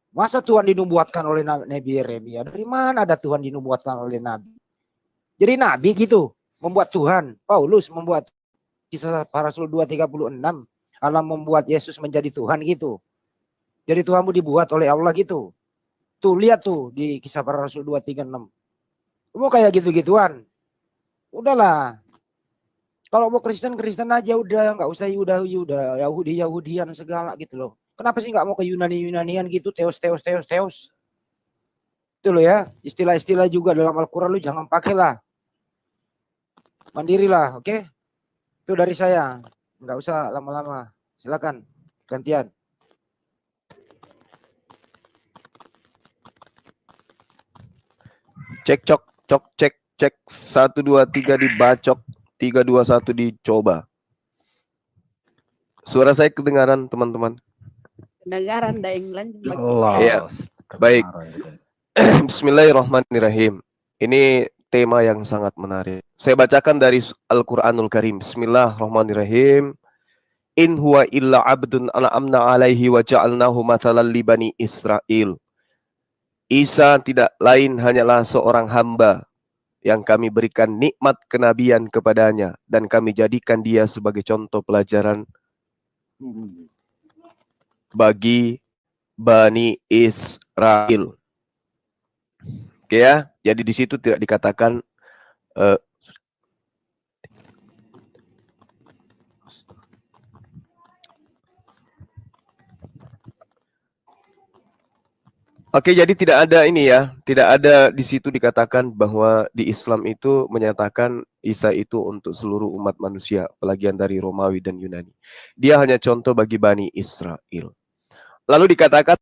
[SPEAKER 5] Masa Tuhan dinubuatkan oleh Nabi Yeremia? Dari mana ada Tuhan dinubuatkan oleh Nabi? Jadi Nabi gitu, membuat Tuhan. Paulus membuat Kisah Para Rasul 2:36. Allah membuat Yesus menjadi Tuhan gitu. Jadi Tuhanmu dibuat oleh Allah gitu. Tuh lihat tuh di Kisah Para Rasul 2:36. Mau kayak gitu-gituan. Udahlah. Kalau mau Kristen aja udah, nggak usah Yahudian segala gitu loh. Kenapa sih nggak mau ke Yunanian gitu, teos. Itu loh ya, istilah-istilah juga dalam Al-Qur'an lu jangan pakai lah. Mandirilah, oke? Itu dari saya. Nggak usah lama-lama. Silakan gantian.
[SPEAKER 7] Cek 1 2 3 dibacok, 3 2 1 dicoba. Suara saya kedengaran teman-teman?
[SPEAKER 3] Kedengaran England.
[SPEAKER 7] Ya, baik. Bismillahirrahmanirrahim. Ini tema yang sangat menarik. Saya bacakan dari Al-Qur'anul Karim. Bismillahirrahmanirrahim. In huwa illa abdun an'amna alaihi wa ja'alnahu mathalan li bani Israil. Isa tidak lain hanyalah seorang hamba yang kami berikan nikmat kenabian kepadanya dan kami jadikan dia sebagai contoh pelajaran bagi Bani Israel. Oke. Oke ya, jadi di situ tidak dikatakan Oke, jadi tidak ada ini ya, tidak ada di situ dikatakan bahwa di Islam itu menyatakan Isa itu untuk seluruh umat manusia, pelagian dari Romawi dan Yunani. Dia hanya contoh bagi Bani Israel. Lalu dikatakan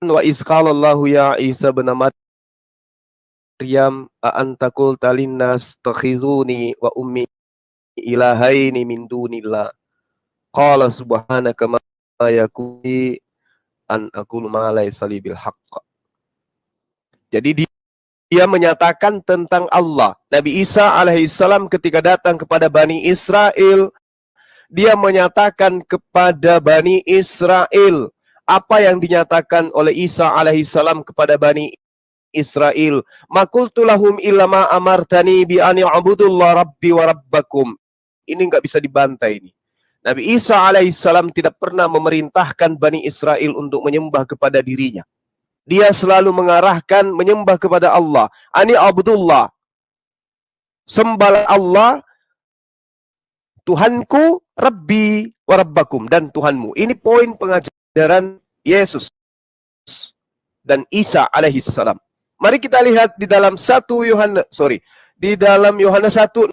[SPEAKER 7] wa izqalallahu ya Isa bin Maryam a anta qulta linnas takhizuni wa ummi ilahaini min dunillah. Qala subhanaka ma yakuni an aqulu ma laysa li bil haqq. Jadi dia menyatakan tentang Allah. Nabi Isa alaihissalam ketika datang kepada Bani Israel, dia menyatakan kepada Bani Israel apa yang dinyatakan oleh Isa alaihissalam kepada Bani Israel. Maqultu lahum illa ma amartani bi an ya'budullah rabbi wa rabbakum. Ini nggak bisa dibantai ini. Nabi Isa alaihissalam tidak pernah memerintahkan Bani Israel untuk menyembah kepada dirinya. Dia selalu mengarahkan menyembah kepada Allah. Ani abdullah. Sembahlah Allah, Tuhanku, Rabbi, wa Rabbakum, dan Tuhanmu. Ini poin pengajaran Yesus dan Isa alaihissalam. Mari kita lihat di dalam di dalam Yohanes 1:18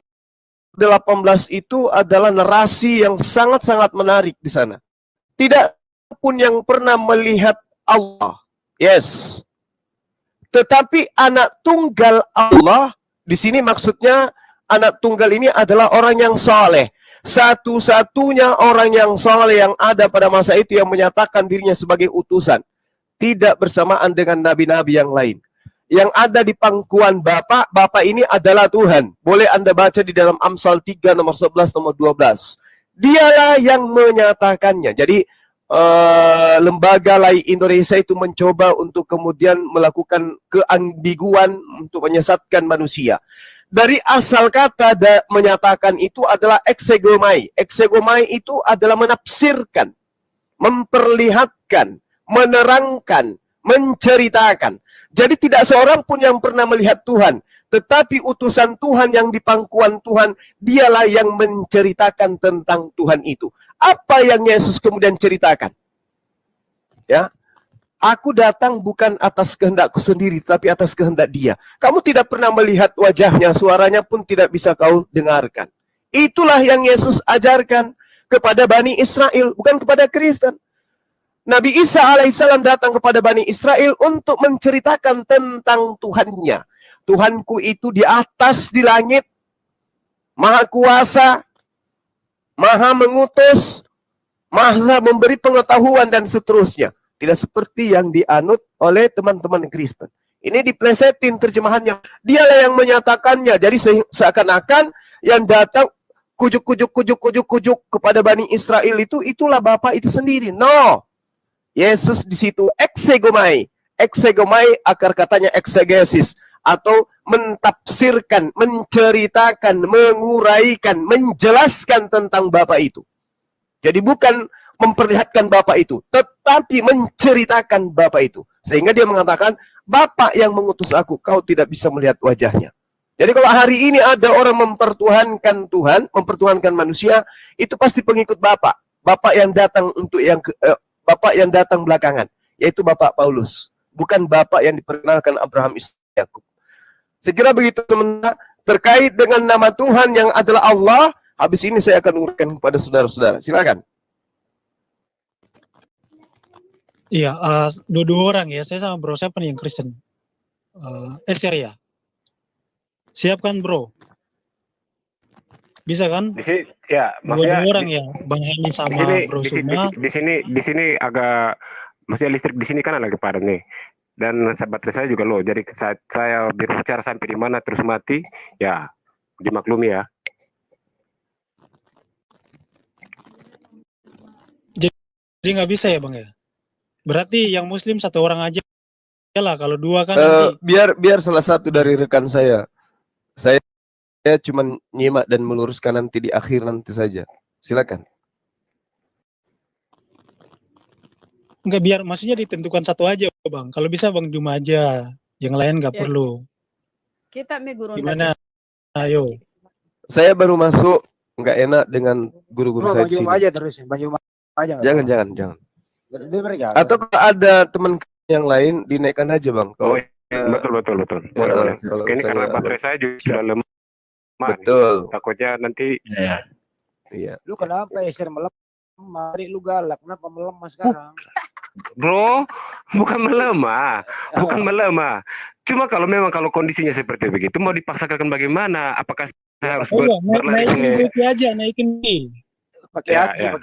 [SPEAKER 7] itu adalah narasi yang sangat-sangat menarik di sana. Tidak pun yang pernah melihat Allah. Yes. Tetapi anak tunggal Allah, di sini maksudnya anak tunggal ini adalah orang yang saleh. Satu-satunya orang yang saleh yang ada pada masa itu yang menyatakan dirinya sebagai utusan. Tidak bersamaan dengan nabi-nabi yang lain. Yang ada di pangkuan Bapa ini adalah Tuhan. Boleh Anda baca di dalam Amsal 3 nomor 11 nomor 12. Dialah yang menyatakannya. Jadi lembaga lain Indonesia itu mencoba untuk kemudian melakukan keambiguan untuk menyesatkan manusia. Dari asal kata menyatakan itu adalah eksegomai. Eksegomai itu adalah menafsirkan, memperlihatkan, menerangkan, menceritakan. Jadi tidak seorang pun yang pernah melihat Tuhan. Tetapi utusan Tuhan yang di pangkuan Tuhan, dialah yang menceritakan tentang Tuhan itu. Apa yang Yesus kemudian ceritakan? Ya, aku datang bukan atas kehendakku sendiri, tapi atas kehendak Dia. Kamu tidak pernah melihat wajahnya, suaranya pun tidak bisa kau dengarkan. Itulah yang Yesus ajarkan kepada Bani Israel, bukan kepada Kristen. Nabi Isa alaihissalam datang kepada Bani Israel untuk menceritakan tentang Tuhannya. Tuhanku itu di atas di langit, maha kuasa, maha mengutus, maha memberi pengetahuan dan seterusnya. Tidak seperti yang dianut oleh teman-teman Kristen. Ini diplesetin terjemahannya. Dialah yang menyatakannya. Jadi seakan-akan yang datang kujuk kepada Bani Israel itulah Bapa itu sendiri. No. Yesus di situ eksegomai. Eksegomai akar katanya eksegesis. Atau mentafsirkan, menceritakan, menguraikan, menjelaskan tentang Bapa itu. Jadi bukan memperlihatkan Bapa itu, tetapi menceritakan Bapa itu. Sehingga dia mengatakan, Bapa yang mengutus aku, kau tidak bisa melihat wajahnya. Jadi kalau hari ini ada orang mempertuhankan Tuhan, mempertuhankan manusia, itu pasti pengikut Bapa. Bapa yang datang Bapa yang datang belakangan, yaitu Bapak Paulus. Bukan Bapa yang diperkenalkan Abraham, Ishak, Yakub. Sekira begitu teman-teman terkait dengan nama Tuhan yang adalah Allah. Habis ini saya akan urutkan kepada saudara-saudara. Silakan.
[SPEAKER 2] Iya, dua orang ya. Saya sama bro, siapa nih yang Kristen? Syria. Siapkan bro. Bisa kan?
[SPEAKER 4] Ya, maksudnya
[SPEAKER 2] dua orang ya, Bang Hani sama Bro Suma.
[SPEAKER 4] Di sini agak, maksudnya listrik di sini kan lagi padam nih. Dan baterai saya juga low, jadi saat saya berbicara sampai di mana terus mati, ya dimaklumi ya.
[SPEAKER 2] Jadi nggak bisa ya Bang ya? Berarti yang Muslim satu orang aja lah, kalau dua kan nanti...
[SPEAKER 7] biar salah satu dari rekan saya cuma nyimak dan meluruskan nanti di akhir nanti saja. Silakan.
[SPEAKER 2] Enggak, biar maksudnya ditentukan satu aja Bang. Kalau bisa Bang Juma aja, yang lain nggak perlu.
[SPEAKER 3] Kita guru
[SPEAKER 2] Gimana? Ayo.
[SPEAKER 7] Saya baru masuk, nggak enak dengan guru-guru saya
[SPEAKER 5] Bang
[SPEAKER 7] di sini.
[SPEAKER 5] Juma aja terus, Bang Juma aja.
[SPEAKER 7] Jangan.
[SPEAKER 5] Mereka.
[SPEAKER 7] Atau kalau ada teman yang lain dinaikkan aja bang.
[SPEAKER 4] Oh iya, betul. Boleh. Ini karena baterai saya juga sudah lemah.
[SPEAKER 7] Betul.
[SPEAKER 4] Takutnya nanti.
[SPEAKER 7] Iya.
[SPEAKER 5] Lu kenapa ya share melemah? Mari lu galak, kenapa melemah sekarang?
[SPEAKER 4] Bro, bukan melemah. Cuma kalau memang kondisinya seperti begitu, mau dipaksakan bagaimana? Apakah saya harus
[SPEAKER 2] naikin bil.
[SPEAKER 5] Pakai aki.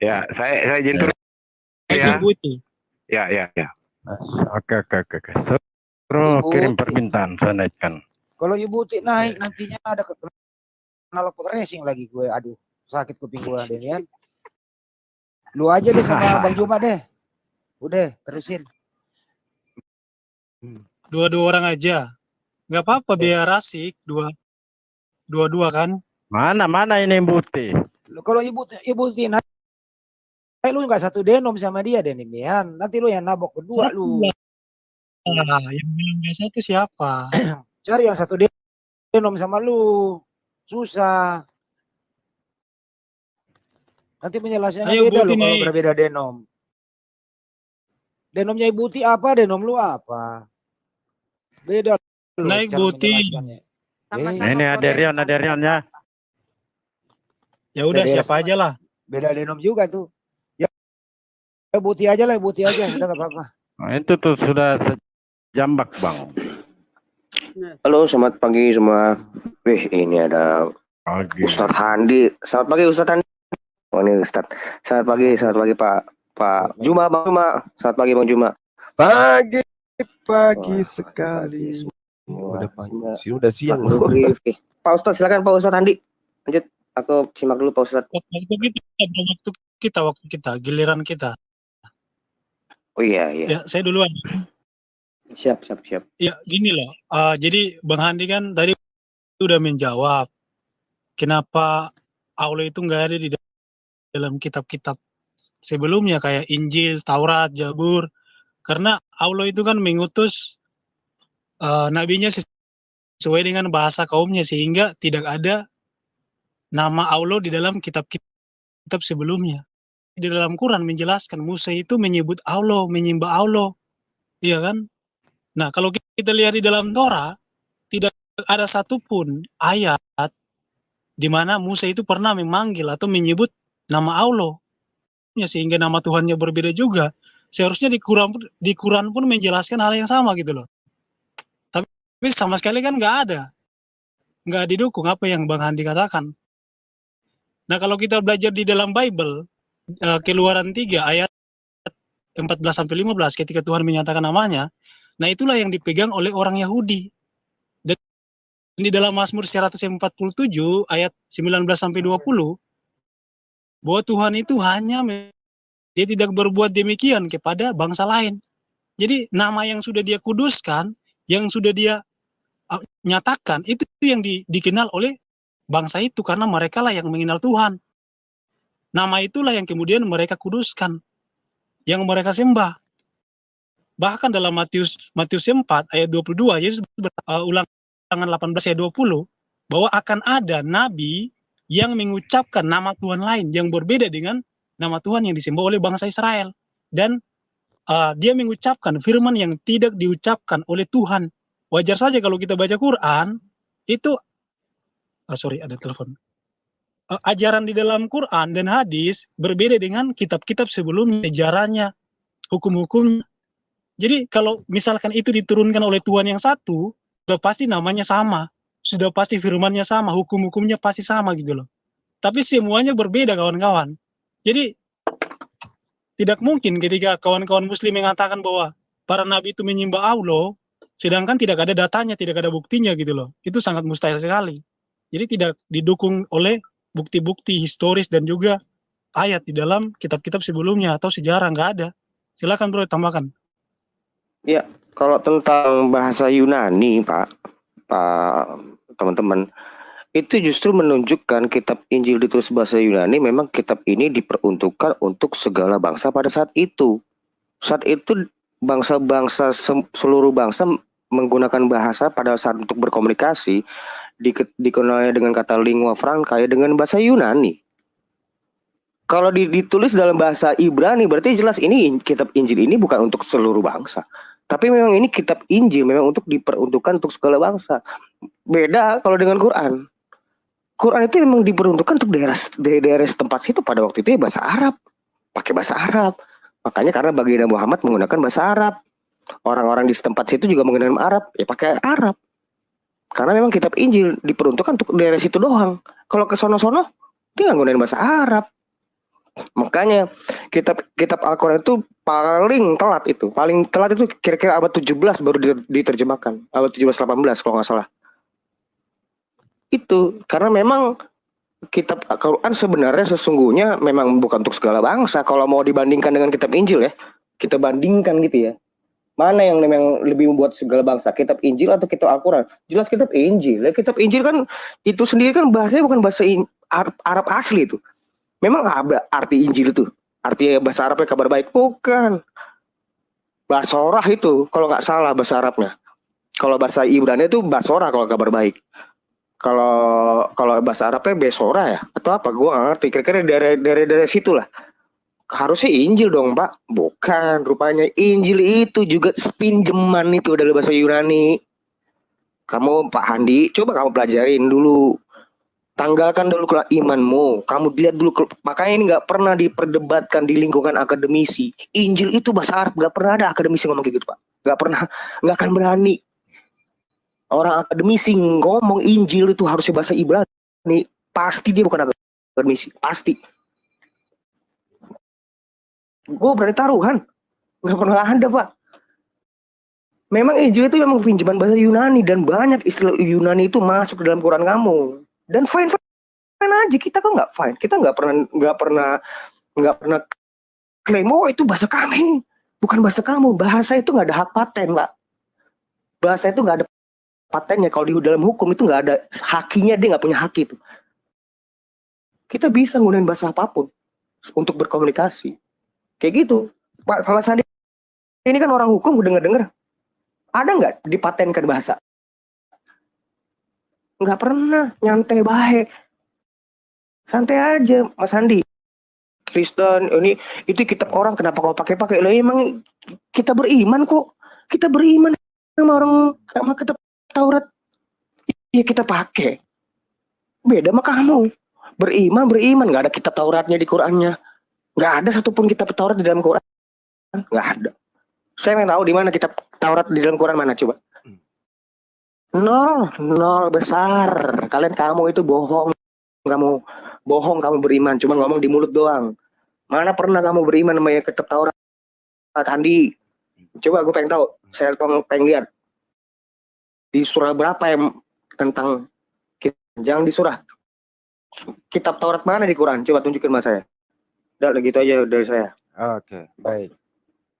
[SPEAKER 4] Ya, saya izin turun. Ya.
[SPEAKER 6] Oke. Terus kirim permintaan, saya naikkan.
[SPEAKER 5] Kalau Ibu Uti naik nantinya ada knalpot racing lagi gue. Aduh, sakit kuping gue Demian. Lu aja deh sama Bang Juma deh. Udah, terusin.
[SPEAKER 2] Dua-dua orang aja. Nggak apa-apa biar asik. Dua-dua kan.
[SPEAKER 6] Mana ini Buti?
[SPEAKER 5] Kalau Ibu Uti naik, lu nggak satu denom sama dia Demian. Nanti lu yang nabok berdua lu.
[SPEAKER 2] Yang bilang nggak satu siapa?
[SPEAKER 5] Cari yang satu denom sama lu. Susah. Nanti penjelasannya beda lu kalau berbeda denom. Denomnya Ibu Uti apa, denom lu apa? Beda lu.
[SPEAKER 2] Naik Buti.
[SPEAKER 6] Ini ada Rion ya.
[SPEAKER 2] Ya udah siapa aja lah.
[SPEAKER 5] Beda denom juga tuh. Ya Buti aja, udah nggak apa-apa.
[SPEAKER 6] Nah, itu tuh sudah sejambak bang.
[SPEAKER 8] Halo, selamat pagi semua. Ini ada Ustadz Handi. Selamat pagi Ustadz Handi. Oh ini Ustadz. Selamat pagi Pak Juma, Bang Juma. Selamat pagi Bang Juma.
[SPEAKER 7] Pagi sekali. Udah pagi. Udah siang loh.
[SPEAKER 8] Pak Ustadz silakan Pak Ustadz Handi. Lanjut. Aku simak dulu Pak Ustadz.
[SPEAKER 2] Waktu kita giliran kita.
[SPEAKER 8] Oh iya.
[SPEAKER 2] Ya, saya duluan.
[SPEAKER 8] Siap.
[SPEAKER 2] Ya, gini loh. Jadi Bang Handi kan tadi udah menjawab kenapa Allah itu nggak ada di dalam kitab-kitab sebelumnya kayak Injil, Taurat, Zabur. Karena Allah itu kan mengutus nabinya sesuai dengan bahasa kaumnya sehingga tidak ada nama Allah di dalam kitab sebelumnya. Di dalam Quran menjelaskan Musa itu menyebut Allah, menyembah Allah. Iya kan? Nah, kalau kita lihat di dalam Torah, tidak ada satupun ayat di mana Musa itu pernah memanggil atau menyebut nama Allah. Sehingga nama Tuhannya berbeda juga. Seharusnya di Quran pun menjelaskan hal yang sama gitu loh. Tapi sama sekali kan nggak ada. Nggak didukung apa yang Bang Handi katakan. Nah, kalau kita belajar di dalam Bible, Keluaran 3 ayat 14-15 ketika Tuhan menyatakan namanya, nah itulah yang dipegang oleh orang Yahudi. Dan di dalam Mazmur 147 ayat 19-20 bahwa Tuhan itu dia tidak berbuat demikian kepada bangsa lain. Jadi nama yang sudah dia kuduskan, yang sudah dia nyatakan, itu yang dikenal oleh bangsa itu karena mereka lah yang mengenal Tuhan. Nama itulah yang kemudian mereka kuduskan, yang mereka sembah. Bahkan dalam Matius 4 ayat 22, Yesus Ulangan 18 ayat 20, bahwa akan ada nabi yang mengucapkan nama Tuhan lain yang berbeda dengan nama Tuhan yang disembah oleh bangsa Israel. Dan dia mengucapkan firman yang tidak diucapkan oleh Tuhan. Wajar saja kalau kita baca Quran, itu, ada telepon. Ajaran di dalam Quran dan hadis berbeda dengan kitab-kitab sebelumnya, ajarannya, hukum-hukumnya. Jadi kalau misalkan itu diturunkan oleh Tuhan yang satu, sudah pasti namanya sama, sudah pasti firmannya sama, hukum-hukumnya pasti sama gitu loh. Tapi semuanya berbeda kawan-kawan. Jadi tidak mungkin ketika kawan-kawan Muslim mengatakan bahwa para nabi itu menyembah Allah, sedangkan tidak ada datanya, tidak ada buktinya gitu loh. Itu sangat mustahil sekali. Jadi tidak didukung oleh bukti-bukti historis dan juga ayat di dalam kitab-kitab sebelumnya atau sejarah, nggak ada. Silakan bro, tambahkan.
[SPEAKER 8] Ya, kalau tentang bahasa Yunani, Pak teman-teman, itu justru menunjukkan kitab Injil ditulis bahasa Yunani, memang kitab ini diperuntukkan untuk segala bangsa pada saat itu. Saat itu bangsa-bangsa, seluruh bangsa menggunakan bahasa pada saat untuk berkomunikasi dikenalnya dengan kata lingua franca ya, dengan bahasa Yunani. Kalau ditulis dalam bahasa Ibrani berarti jelas ini kitab Injil ini bukan untuk seluruh bangsa. Tapi memang ini kitab Injil memang untuk diperuntukkan untuk segala bangsa. Beda kalau dengan Quran. Quran itu memang diperuntukkan untuk daerah tempat situ pada waktu itu ya bahasa Arab. Pakai bahasa Arab. Makanya karena baginda Muhammad menggunakan bahasa Arab. Orang-orang di setempat situ juga menggunakan Arab, ya pakai Arab. Karena memang kitab Injil diperuntukkan untuk daerah situ doang. Kalau ke sono-sono dia nggak gunain bahasa Arab. Makanya kitab Al-Quran itu paling telat itu. Paling telat itu kira-kira abad 17 baru diterjemahkan. Abad 17-18 kalau nggak salah. Itu karena memang kitab Al-Quran sebenarnya sesungguhnya memang bukan untuk segala bangsa. Kalau mau dibandingkan dengan kitab Injil ya, kita bandingkan gitu ya. Mana yang memang lebih membuat segala bangsa, kitab Injil atau kitab Al-Quran? Jelas kitab Injil. Ya, kitab Injil kan itu sendiri kan bahasanya bukan bahasa Arab asli itu. Memang ada arti Injil itu, artinya bahasa Arabnya kabar baik, bukan. Basorah itu, kalau nggak salah bahasa Arabnya. Kalau bahasa Ibrani itu basorah kalau kabar baik. Kalau bahasa Arabnya besora ya, atau apa? Gue nggak ngerti. Kira-kira dari situ lah. Harusnya Injil dong, Pak. Bukan, rupanya Injil itu juga pinjeman itu dari bahasa Yunani. Kamu Pak Handi, coba kamu pelajarin dulu. Tanggalkan dulu imanmu. Kamu lihat dulu. Makanya ini nggak pernah diperdebatkan di lingkungan akademisi. Injil itu bahasa Arab. Nggak pernah ada akademisi ngomong kayak gitu, Pak. Nggak pernah. Nggak akan berani. Orang akademisi ngomong Injil itu harusnya bahasa Ibrani. Pasti dia bukan akademisi. Pasti. Gue berani taruhan. Nggak pernah ada, Pak. Memang Injil itu memang pinjaman bahasa Yunani. Dan banyak istilah Yunani itu masuk ke dalam Quran kamu. Dan fine aja, kita kan nggak fine, kita nggak pernah klaim oh itu bahasa kami, bukan bahasa kamu. Bahasa itu nggak ada hak paten, Pak. Bahasa itu nggak ada patennya. Kalau di dalam hukum itu nggak ada hakinya, dia nggak punya hak itu. Kita bisa nggunain bahasa apapun untuk berkomunikasi, kayak gitu. Pak Sandi ini kan orang hukum, udah dengar. Ada nggak dipatenkan bahasa? Nggak pernah, nyantai baik. Santai aja, Mas Andi. Kristen, itu kitab orang, kenapa kau pakai-pakai? Lah emang kita beriman kok. Kita beriman sama kitab Taurat. Ya kita pakai. Beda sama kamu. Beriman, nggak ada kitab Tauratnya di Qurannya. Nggak ada satupun kitab Taurat di dalam Quran. Nggak ada. Saya yang tahu di mana kitab Taurat di dalam Quran mana coba. Nol besar. Kamu itu bohong. Kamu beriman, cuma ngomong di mulut doang. Mana pernah kamu beriman sama yang kitab Taurat, Andi? Coba gue pengen tahu. Saya pengen lihat di surah berapa yang tentang jangan di surah. Kitab Taurat mana di Quran? Coba tunjukin sama saya. Udah gitu aja dari saya.
[SPEAKER 5] Oke, baik.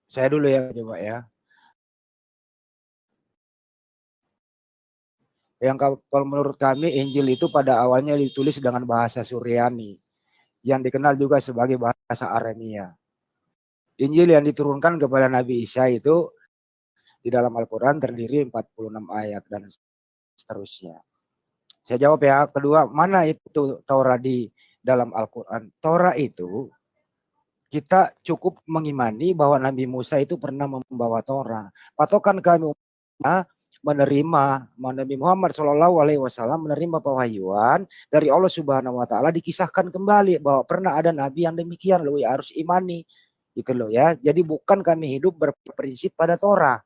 [SPEAKER 5] Saya dulu ya, coba ya. Yang kalau menurut kami Injil itu pada awalnya ditulis dengan bahasa Suryani yang dikenal juga sebagai bahasa Aramea. Injil yang diturunkan kepada Nabi Isa itu di dalam Al-Quran terdiri 46 ayat dan seterusnya. Saya jawab ya. Kedua, mana itu Taurat di dalam Al-Quran? Taurat itu kita cukup mengimani bahwa Nabi Musa itu pernah membawa Taurat. Patokan kami menerima Nabi Muhammad SAW menerima pewahyuan dari Allah Subhanahu Wa Taala, dikisahkan kembali bahwa pernah ada nabi yang demikian loh, ya harus imani gitu loh ya. Jadi bukan kami hidup berprinsip pada Torah,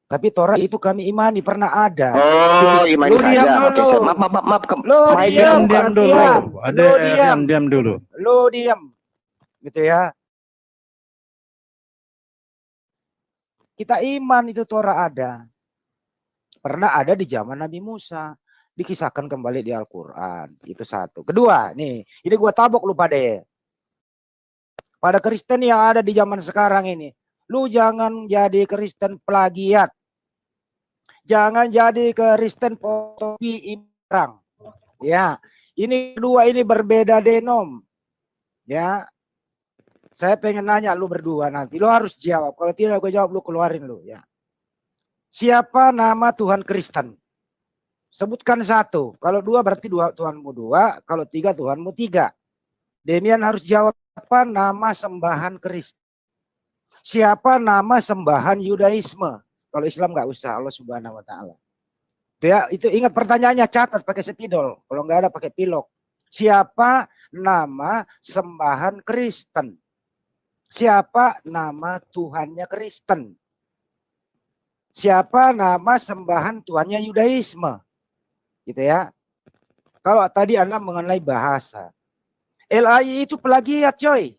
[SPEAKER 5] tapi Torah itu kami imani pernah ada.
[SPEAKER 8] Oh, imani saja. Oke, maaf.
[SPEAKER 5] Lo diam dulu.
[SPEAKER 6] Diam dulu.
[SPEAKER 5] Lo diam. Gitu ya. Kita iman itu Torah ada. Pernah ada di zaman Nabi Musa. Dikisahkan kembali di Al-Quran. Itu satu. Kedua, nih. Ini gua tabok lu pada. Pada Kristen yang ada di zaman sekarang ini. Lu jangan jadi Kristen plagiat. Jangan jadi Kristen fotokopi imprang. Ya. Ini kedua ini berbeda denom. Ya. Saya pengen nanya lu berdua nanti. Lu harus jawab. Kalau tidak gue jawab lu keluarin lu. Ya. Siapa nama Tuhan Kristen? Sebutkan satu. Kalau dua berarti Tuhanmu dua. Kalau tiga Tuhanmu tiga. Demian harus jawab apa nama sembahan Kristen. Siapa nama sembahan Yudaisme? Kalau Islam nggak usah, Allah Subhanahu Wa Taala. Itu ingat pertanyaannya, catat pakai spidol. Kalau nggak ada pakai pilok. Siapa nama sembahan Kristen? Siapa nama Tuhannya Kristen? Siapa nama sembahan Tuhannya Yudaisme? Gitu ya. Kalau tadi Anda mengenai bahasa. LAI itu plagiat, coy.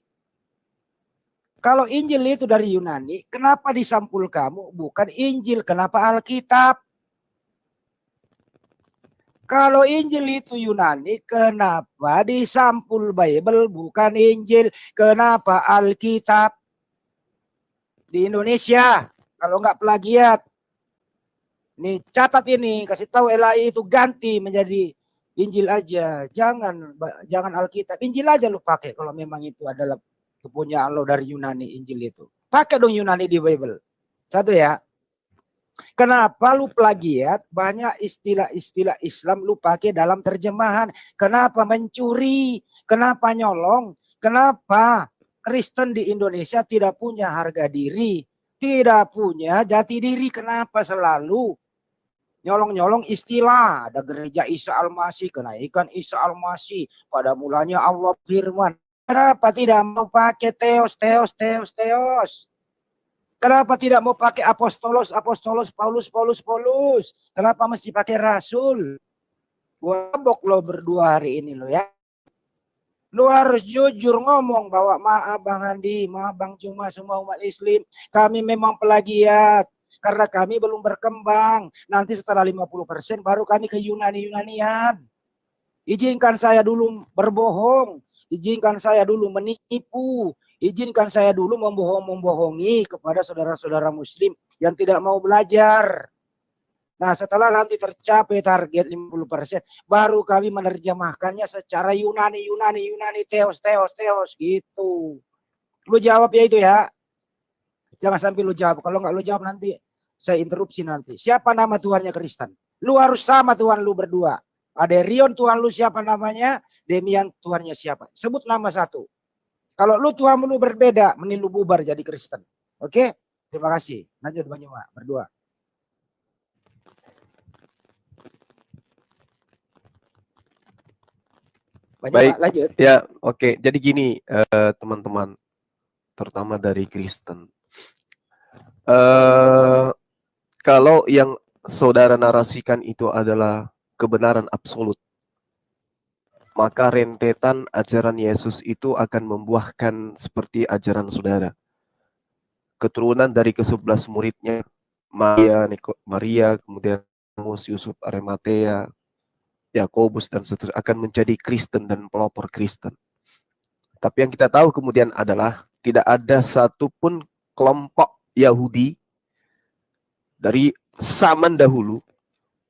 [SPEAKER 5] Kalau Injil itu dari Yunani, kenapa di sampul kamu bukan Injil? Kenapa Alkitab? Kalau Injil itu Yunani, kenapa di sampul Bible bukan Injil? Kenapa Alkitab? Di Indonesia, kalau nggak plagiat. Nih catat ini, kasih tahu LAI itu ganti menjadi Injil aja. Jangan Alkitab. Injil aja lu pakai kalau memang itu adalah kepunyaan lo dari Yunani, Injil itu. Pakai dong Yunani di Bible. Satu ya. Kenapa lu plagiat banyak istilah-istilah Islam lu pakai dalam terjemahan? Kenapa mencuri? Kenapa nyolong? Kenapa Kristen di Indonesia tidak punya harga diri? Tidak punya jati diri. Kenapa selalu nyolong-nyolong istilah? Ada gereja Isa Al-Masih, kenaikan Isa Al-Masih. Pada mulanya Allah firman. Kenapa tidak mau pakai Theos? Kenapa tidak mau pakai apostolos, Paulus? Kenapa mesti pakai rasul? Wabok lo berdua hari ini lo ya. Lu harus jujur ngomong bahwa maaf Bang Andi, maaf Bang Cuma, semua umat Islam. Kami memang plagiat. Karena kami belum berkembang. Nanti setelah 50% baru kami ke Yunani-Yunanian. Izinkan saya dulu berbohong. Izinkan saya dulu menipu. Izinkan saya dulu membohongi kepada saudara-saudara muslim yang tidak mau belajar. Nah setelah nanti tercapai target 50%, baru kami menerjemahkannya secara Yunani, Theos gitu. Lu jawab ya itu ya. Jangan sampai lu jawab. Kalau nggak lu jawab nanti saya interupsi nanti. Siapa nama Tuhannya Kristen? Lu harus sama Tuhan lu berdua. Ada Rion Tuhan lu siapa namanya? Demian Tuhannya siapa? Sebut nama satu. Kalau lu Tuhan lu berbeda, mending lu bubar jadi Kristen. Oke? Terima kasih. Lanjut Bang Cuma, berdua.
[SPEAKER 7] Baik,
[SPEAKER 5] lanjut.
[SPEAKER 7] Ya, oke. Jadi gini, teman-teman, terutama dari Kristen. Kalau yang saudara narasikan itu adalah kebenaran absolut, maka rentetan ajaran Yesus itu akan membuahkan seperti ajaran saudara. Keturunan dari ke-11 muridnya, Maria, kemudian Yusuf Arimatea, Yakobus dan seterusnya akan menjadi Kristen dan pelopor Kristen. Tapi yang kita tahu kemudian adalah tidak ada satupun kelompok Yahudi dari zaman dahulu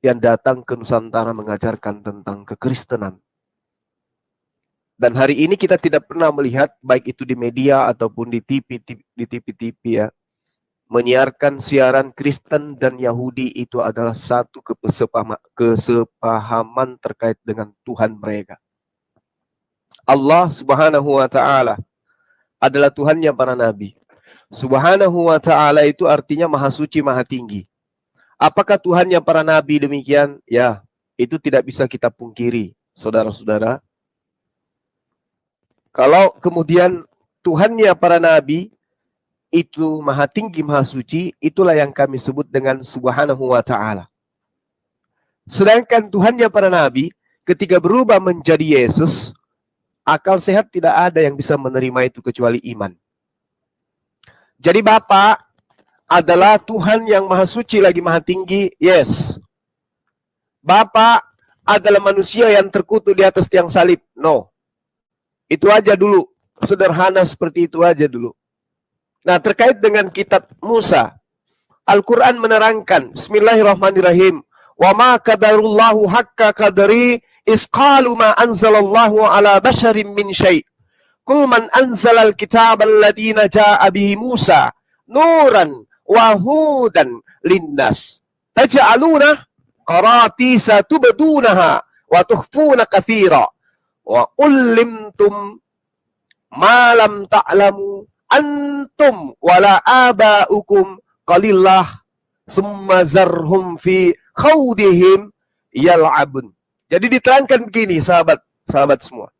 [SPEAKER 7] yang datang ke Nusantara mengajarkan tentang kekristenan. Dan hari ini kita tidak pernah melihat baik itu di media ataupun di TV ya, menyiarkan siaran Kristen dan Yahudi itu adalah satu kesepahaman terkait dengan Tuhan mereka. Allah Subhanahu wa Ta'ala adalah Tuhannya para nabi. Subhanahu wa Ta'ala itu artinya maha suci, maha tinggi. Apakah Tuhannya para nabi demikian? Ya, itu tidak bisa kita pungkiri, saudara-saudara. Kalau kemudian Tuhannya para nabi itu maha tinggi, maha suci, itulah yang kami sebut dengan Subhanahu wa Ta'ala. Sedangkan Tuhannya para nabi ketika berubah menjadi Yesus, akal sehat tidak ada yang bisa menerima itu kecuali iman. Jadi Bapa adalah Tuhan yang maha suci lagi maha tinggi, yes. Bapa adalah manusia yang terkutuk di atas tiang salib, no. Itu aja dulu, sederhana seperti itu aja dulu. Nah, terkait dengan kitab Musa, Al-Quran menerangkan, Bismillahirrahmanirrahim, wa ma qadarullahu haqqa qadari isqalu ma anzalallahu ala basharin min syai'. Kul man anzalal kitab alladina ja'a bihi Musa nuran wa hudan linnas taj'aluna qaratisa tubdunaha wa tukhfuna katsira wa ullimtum ma lam ta'lamu antum wala aba'ukum qalillah summa zarhum fi khawdihim yal'abun. Jadi diterangkan begini, sahabat semua.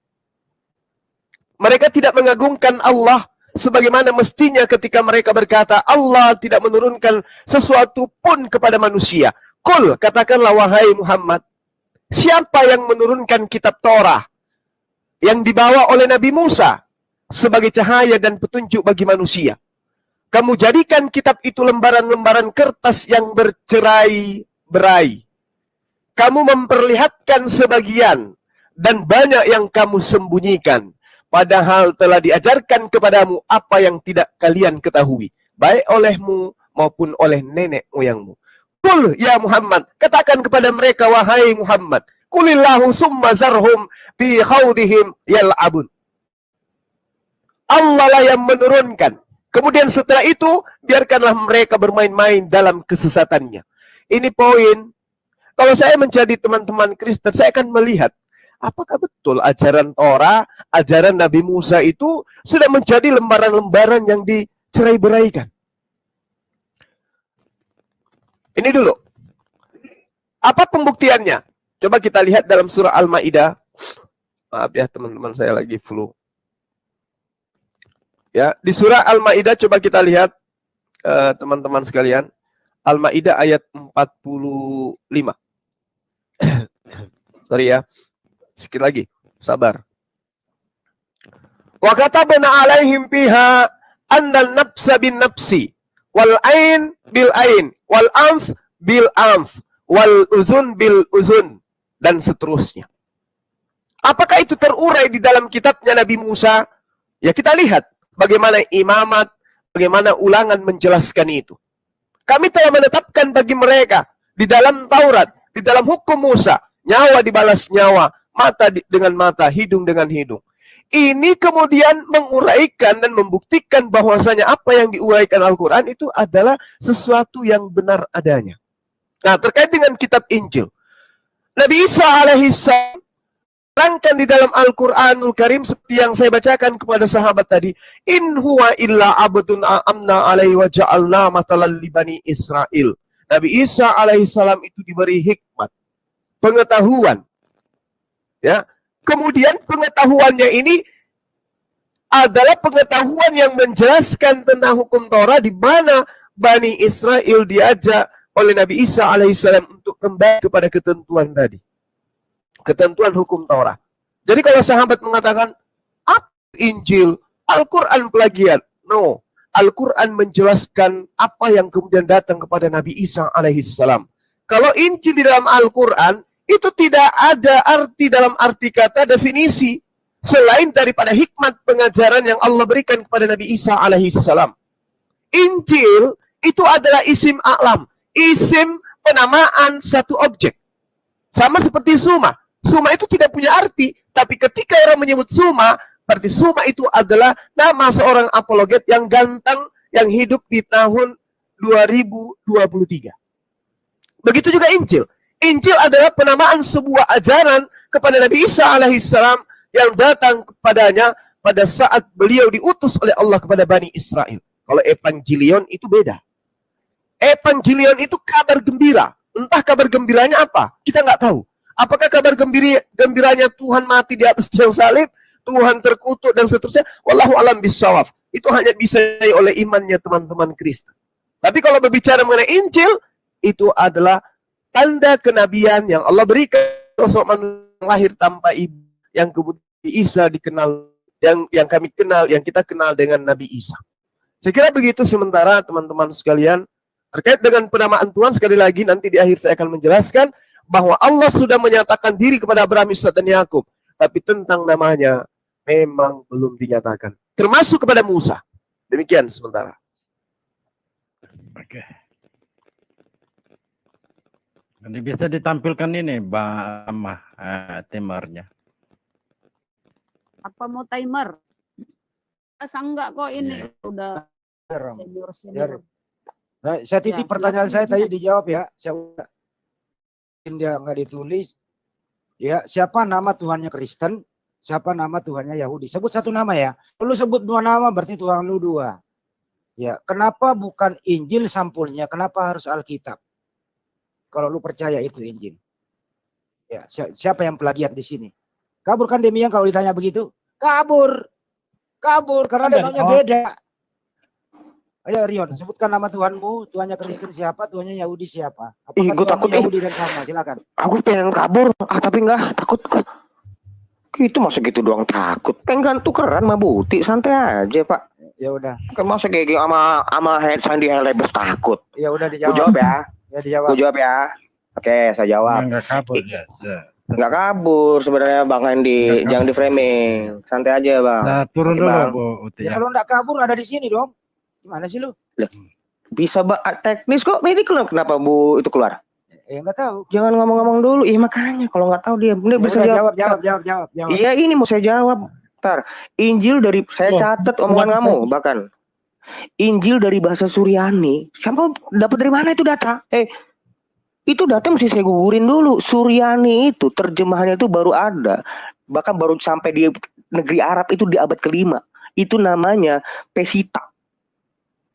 [SPEAKER 7] Mereka tidak mengagungkan Allah sebagaimana mestinya ketika mereka berkata Allah tidak menurunkan sesuatu pun kepada manusia. Qul, katakanlah wahai Muhammad, siapa yang menurunkan kitab Torah yang dibawa oleh Nabi Musa sebagai cahaya dan petunjuk bagi manusia? Kamu jadikan kitab itu lembaran-lembaran kertas yang bercerai-berai. Kamu memperlihatkan sebagian dan banyak yang kamu sembunyikan. Padahal telah diajarkan kepadamu apa yang tidak kalian ketahui, baik olehmu maupun oleh nenek moyangmu. Qul ya Muhammad, katakan kepada mereka wahai Muhammad, qulillahu summa zarhum fi khawdihim yal'abun. Allah lah yang menurunkan. Kemudian setelah itu, biarkanlah mereka bermain-main dalam kesesatannya. Ini poin. Kalau saya menjadi teman-teman Kristen, saya akan melihat apakah betul ajaran Torah, ajaran Nabi Musa itu sudah menjadi lembaran-lembaran yang dicerai-beraikan. Ini dulu. Apa pembuktiannya? Coba kita lihat dalam surah Al-Maidah. Maaf ya teman-teman, saya lagi flu. Ya, di surah Al-Maidah coba kita lihat teman-teman sekalian. Al-Maidah ayat 45. Sorry ya. Sedikit lagi, sabar. Wa katabna alaihim fiha anna nafsa bin nafsi wal ain bil ain wal anf bil anf wal uzun bil uzun dan seterusnya. Apakah itu terurai di dalam kitabnya Nabi Musa? Ya kita lihat bagaimana imamat, bagaimana ulangan menjelaskan itu. Kami telah menetapkan bagi mereka di dalam Taurat, di dalam hukum Musa, nyawa dibalas nyawa, mata dengan mata, hidung dengan hidung. Ini kemudian menguraikan dan membuktikan bahwasanya apa yang diuraikan Al-Quran itu adalah sesuatu yang benar adanya. Nah, terkait dengan kitab Injil, Nabi Isa alaihissalam terangkan di dalam Al-Quranul Karim seperti yang saya bacakan kepada sahabat tadi, in huwa illa abdun amna alaihi wa ja'alna matalan li bani Israel. Nabi Isa alaihissalam itu diberi hikmat, pengetahuan. Ya, kemudian pengetahuannya ini adalah pengetahuan yang menjelaskan tentang hukum Torah, di mana Bani Israel diajak oleh Nabi Isa alaihissalam untuk kembali kepada ketentuan tadi, ketentuan hukum Torah. Jadi kalau sahabat mengatakan apa Injil, Al-Quran plagiat, no, Al-Quran menjelaskan apa yang kemudian datang kepada Nabi Isa alaihissalam. Kalau Injil di dalam Al-Quran itu tidak ada arti dalam arti kata definisi selain daripada hikmat pengajaran yang Allah berikan kepada Nabi Isa alaihissalam. Injil itu adalah isim a'lam, isim penamaan satu objek. Sama seperti suma. Suma itu tidak punya arti, tapi ketika orang menyebut suma, berarti suma itu adalah nama seorang apologet yang ganteng yang hidup di tahun 2023. Begitu juga Injil. Injil adalah penamaan sebuah ajaran kepada Nabi Isa alaihissalam yang datang kepadanya pada saat beliau diutus oleh Allah kepada Bani Israel. Kalau Evangelion itu beda. Evangelion itu kabar gembira. Entah kabar gembiranya apa, kita nggak tahu. Apakah kabar gembiranya Tuhan mati di atas tiang salib, Tuhan terkutuk dan seterusnya? Wallahu alam bisawab. Itu hanya bisa oleh imannya teman-teman Kristen. Tapi kalau berbicara mengenai Injil, itu adalah tanda kenabian yang Allah berikan sosok manusia yang lahir tanpa ibu, yang kemudian Isa dikenal, yang kami kenal, yang kita kenal dengan Nabi Isa. Saya kira begitu sementara teman-teman sekalian. Terkait dengan penamaan Tuhan, sekali lagi nanti di akhir saya akan menjelaskan bahwa Allah sudah menyatakan diri kepada Abraham, Ishak dan Yakub, tapi tentang namanya memang belum dinyatakan, termasuk kepada Musa. Demikian sementara.
[SPEAKER 6] Oke. Nanti bisa ditampilkan ini, Mbak Amah, timernya.
[SPEAKER 3] Apa mau timer? Enggak kok ini udah senior.
[SPEAKER 5] Nah, saya titip pertanyaan saya tadi dijawab ya. Saya dia nggak ditulis. Ya, siapa nama Tuhannya Kristen? Siapa nama Tuhannya Yahudi? Sebut satu nama ya. Lu sebut dua nama berarti Tuhan lu dua. Ya, kenapa bukan Injil sampulnya? Kenapa harus Alkitab? Kalau lu percaya itu Injil. Ya, siapa yang plagiat di sini? Kabur kan Demian kalau ditanya begitu? Kabur. Kabur karena namanya beda. Ayo Rion, sebutkan nama Tuhanmu. Tuhannya Kristen siapa? Tuhannya Yahudi siapa? Apakah
[SPEAKER 8] gue takut
[SPEAKER 5] Yahudi dan sama? Silakan.
[SPEAKER 8] Aku pengen kabur, tapi enggak, takut. Gitu masa gitu doang takut. Pengen tukeran sama Buti, santai aja Pak.
[SPEAKER 5] Ya udah.
[SPEAKER 8] Kayak masa kayak sama Sandy Helebes takut.
[SPEAKER 5] Ya udah dijawab.
[SPEAKER 8] Gue jawab ya.
[SPEAKER 5] Ya dijawab.
[SPEAKER 8] Gue jawab ya. Oke, saya jawab.
[SPEAKER 6] Enggak kabur ya.
[SPEAKER 8] Enggak kabur sebenarnya Bang Andi, jangan di framing. Santai aja Bang.
[SPEAKER 6] Nah, turun dulu
[SPEAKER 8] Bang.
[SPEAKER 6] Bu Uti.
[SPEAKER 5] Ya kalau enggak kabur ada di sini dong. Gimana sih lu?
[SPEAKER 8] Bisa teknis kok, ini kenapa Bu itu keluar?
[SPEAKER 5] Ya enggak tahu.
[SPEAKER 8] Jangan ngomong-ngomong dulu. Iya makanya kalau nggak tahu dia bener bisa
[SPEAKER 5] jawab.
[SPEAKER 8] Iya ini mau saya jawab. Ntar Injil dari saya catat omongan kamu bahkan. Injil dari bahasa Suryani. Kamu dapat dari mana itu data? Itu data mesti saya gugurin dulu. Suryani itu terjemahannya itu baru ada. Bahkan baru sampai di negeri Arab itu di abad ke-5. Itu namanya Pesita.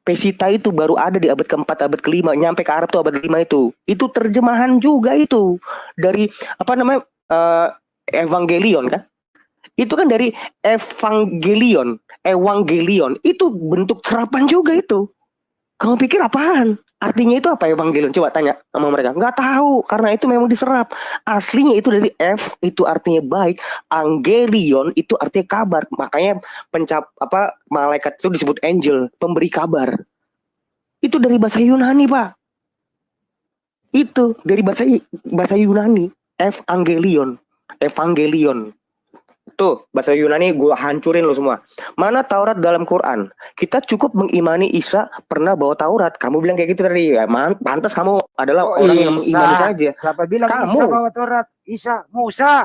[SPEAKER 8] Pesita itu baru ada di abad ke-4, abad ke-5, nyampe ke Arab tuh abad ke-5 itu. Itu terjemahan juga itu dari apa namanya Evangelion kan? Itu kan dari Evangelion itu bentuk serapan juga itu. Kamu pikir apaan? Artinya itu apa Evangelion? Coba tanya sama mereka. Nggak tahu karena itu memang diserap. Aslinya itu dari F itu artinya baik, Angelion itu artinya kabar. Makanya malaikat itu disebut angel, pemberi kabar. Itu dari bahasa Yunani, Pak. Itu dari bahasa Yunani, Evangelion. Tuh, bahasa Yunani gue hancurin lo semua. Mana Taurat dalam Quran? Kita cukup mengimani Isa pernah bawa Taurat. Kamu bilang kayak gitu tadi. Ya, pantas kamu adalah orang yang mengimani saja.
[SPEAKER 5] Siapa bilang
[SPEAKER 8] kamu
[SPEAKER 5] Isa bawa Taurat? Isa, Musa.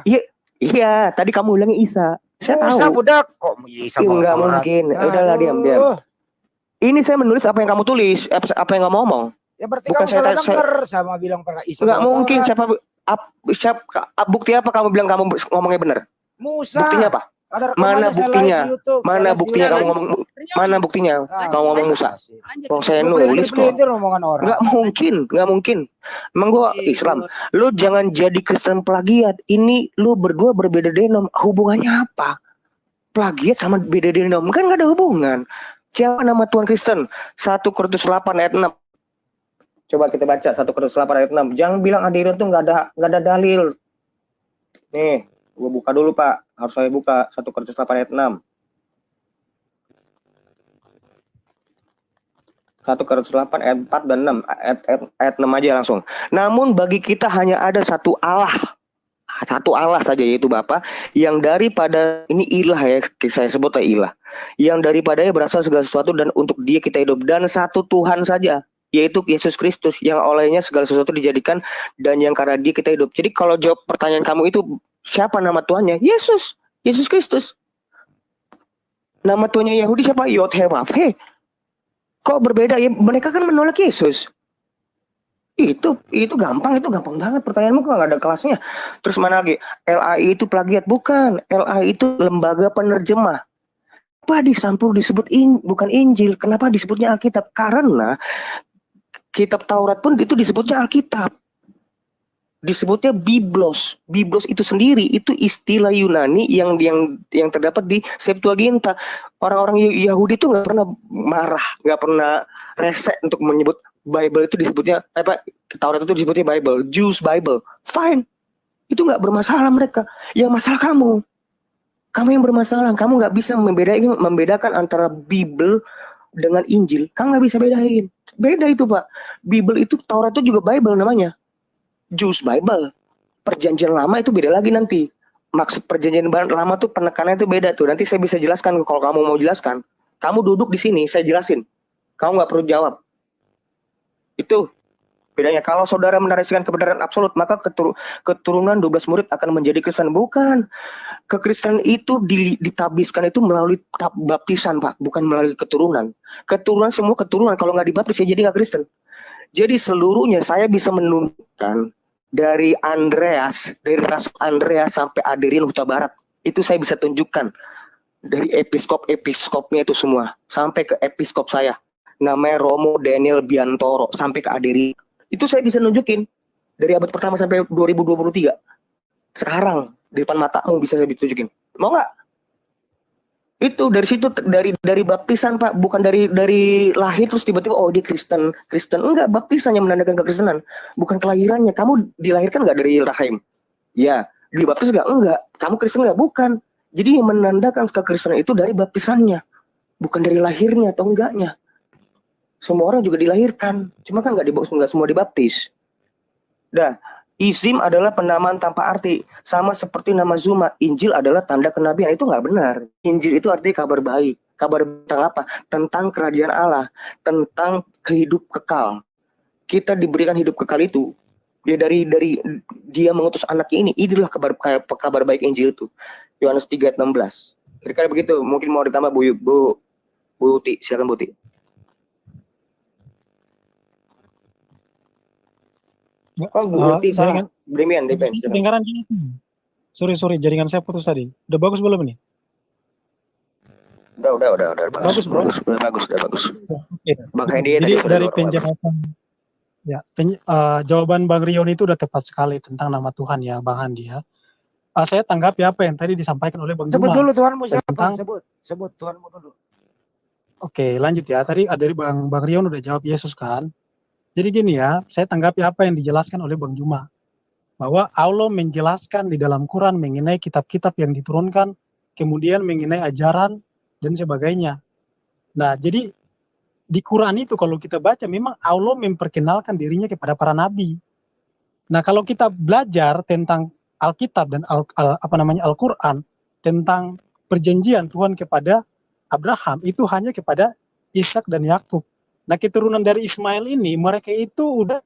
[SPEAKER 8] Iya, tadi kamu bilangnya Isa. Saya
[SPEAKER 5] Musa
[SPEAKER 8] tahu.
[SPEAKER 5] budak. Kok Isa bawa
[SPEAKER 8] Enggak
[SPEAKER 5] Taurat?
[SPEAKER 8] mungkin. Udahlah diam. Ini saya menulis apa yang kamu tulis, apa yang kamu ngomong.
[SPEAKER 5] Ya berarti
[SPEAKER 8] Bukan
[SPEAKER 5] kamu salah dengar sama bilang pernah Isa.
[SPEAKER 8] Enggak mungkin. Siapa bukti apa kamu bilang kamu ngomongnya benar?
[SPEAKER 5] Musa.
[SPEAKER 8] Buktinya apa? Mana buktinya? Mana buktinya kamu ngomong? Mana buktinya kamu ngomong Musa? Kalau saya nulis kok. Nggak mungkin. Emang gua Islam. Lu jangan jadi Kristen plagiat. Ini lu berdua berbeda denom. Hubungannya apa? Plagiat sama beda denom kan nggak ada hubungan. Siapa nama Tuhan Kristen? 1 Korintus 8 ayat 6. Coba kita baca 1 Korintus 8 ayat 6. Jangan bilang Adiron tuh nggak ada dalil. Nih. Gue buka dulu Pak, harus saya buka 1 Korintus 8 ayat 6. 1 Korintus 8 ayat 4 dan 6, ayat 6 aja langsung. Namun bagi kita hanya ada satu Allah saja yaitu Bapa, yang daripada ini ilah ya, saya sebut ilah, yang daripadanya berasal segala sesuatu dan untuk dia kita hidup, dan satu Tuhan saja, yaitu Yesus Kristus, yang olehnya segala sesuatu dijadikan dan yang karena dia kita hidup. Jadi kalau jawab pertanyaan kamu itu siapa nama Tuhannya? Yesus Kristus. Nama Tuhannya Yahudi siapa? Yod-Heh-Vav-Heh. Kok berbeda ya? Mereka kan menolak Yesus. Itu gampang banget. Pertanyaanmu kok nggak ada kelasnya. Terus mana lagi? LAI itu plagiat? Bukan. LAI itu lembaga penerjemah. Kenapa disampul disebut bukan Injil? Kenapa disebutnya Alkitab? Karena kitab Taurat pun itu disebutnya Alkitab. Disebutnya Biblos. Biblos itu sendiri itu istilah Yunani yang terdapat di Septuaginta. Orang-orang Yahudi itu nggak pernah marah, nggak pernah rese untuk menyebut Bible itu disebutnya Taurat itu disebutnya Bible, Jews Bible. Fine, itu nggak bermasalah mereka. Yang masalah kamu yang bermasalah. Kamu nggak bisa membedakan antara Bible dengan Injil. Kamu nggak bisa bedain. Beda itu Pak. Bible itu Taurat itu juga Bible namanya. Jews Bible. Perjanjian lama itu beda lagi nanti. Maksud perjanjian lama tuh penekanannya itu beda tuh. Nanti saya bisa jelaskan kalau kamu mau jelaskan. Kamu duduk di sini, saya jelasin. Kamu nggak perlu jawab. Itu Bedanya kalau saudara menarasikan kebenaran absolut, maka keturunan 12 murid akan menjadi Kristen. Bukan. Kekristenan itu ditabiskan itu melalui baptisan, Pak, bukan melalui keturunan. Keturunan semua keturunan, kalau nggak dibaptis ya jadi nggak Kristen. Jadi seluruhnya saya bisa menunjukkan dari Andreas, dari Rasul Andreas sampai Adrian Huta Barat. Itu saya bisa tunjukkan dari episkopnya itu semua sampai ke episkop saya. Namanya Romo Daniel Biantoro sampai ke Adrian. Itu saya bisa nunjukin dari abad pertama sampai 2023. Sekarang di depan matamu bisa saya tunjukin. Mau nggak? Itu dari situ, dari baptisan, Pak, bukan dari lahir terus tiba-tiba oh dia Kristen. Enggak, baptisannya menandakan kekristenan, bukan kelahirannya. Kamu dilahirkan nggak dari rahim? Ya, dibaptis nggak? Enggak. Kamu Kristen nggak? Bukan. Jadi yang menandakan kekristenan itu dari baptisannya, bukan dari lahirnya atau enggaknya. Semua orang juga dilahirkan, cuma kan nggak semua dibaptis. Dah, Izim adalah penamaan tanpa arti, sama seperti nama Zuma. Injil adalah tanda kenabian, itu nggak benar. Injil itu artinya kabar baik. Kabar tentang apa? Tentang kerajaan Allah, tentang hidup kekal. Kita diberikan hidup kekal itu ya dari dia mengutus anaknya ini. Inilah kabar baik Injil itu. Yohanes 3:16. Kira-kira begitu. Mungkin mau ditambah Bu Uti, silakan Bu Uti.
[SPEAKER 2] Jaringan
[SPEAKER 8] Jaringan.
[SPEAKER 2] Sorry, jaringan saya putus tadi. Udah bagus belum nih?
[SPEAKER 8] Udah
[SPEAKER 2] Bagus, bro.
[SPEAKER 8] Bagus.
[SPEAKER 2] Oke.
[SPEAKER 8] Bang Hendy
[SPEAKER 2] Jadi dari penjelasan jawaban Bang Rion itu udah tepat sekali tentang nama Tuhan ya, Bang Handi ya. Saya tanggapi apa yang tadi disampaikan oleh Bang
[SPEAKER 5] Sebut
[SPEAKER 2] Juma.
[SPEAKER 5] dulu Tuhanmu siapa?
[SPEAKER 2] Tentang...
[SPEAKER 5] Sebut Tuhanmu dulu.
[SPEAKER 2] Oke, lanjut ya. Tadi dari Bang Rion udah jawab Yesus kan. Jadi gini ya, saya tanggapi apa yang dijelaskan oleh Bang Juma. Bahwa Allah menjelaskan di dalam Quran mengenai kitab-kitab yang diturunkan, kemudian mengenai ajaran dan sebagainya. Nah, jadi di Quran itu kalau kita baca memang Allah memperkenalkan dirinya kepada para nabi. Nah, kalau kita belajar tentang Alkitab dan Al-Quran tentang perjanjian Tuhan kepada Abraham itu hanya kepada Ishak dan Yakub. Nah, keturunan dari Ismail ini mereka itu udah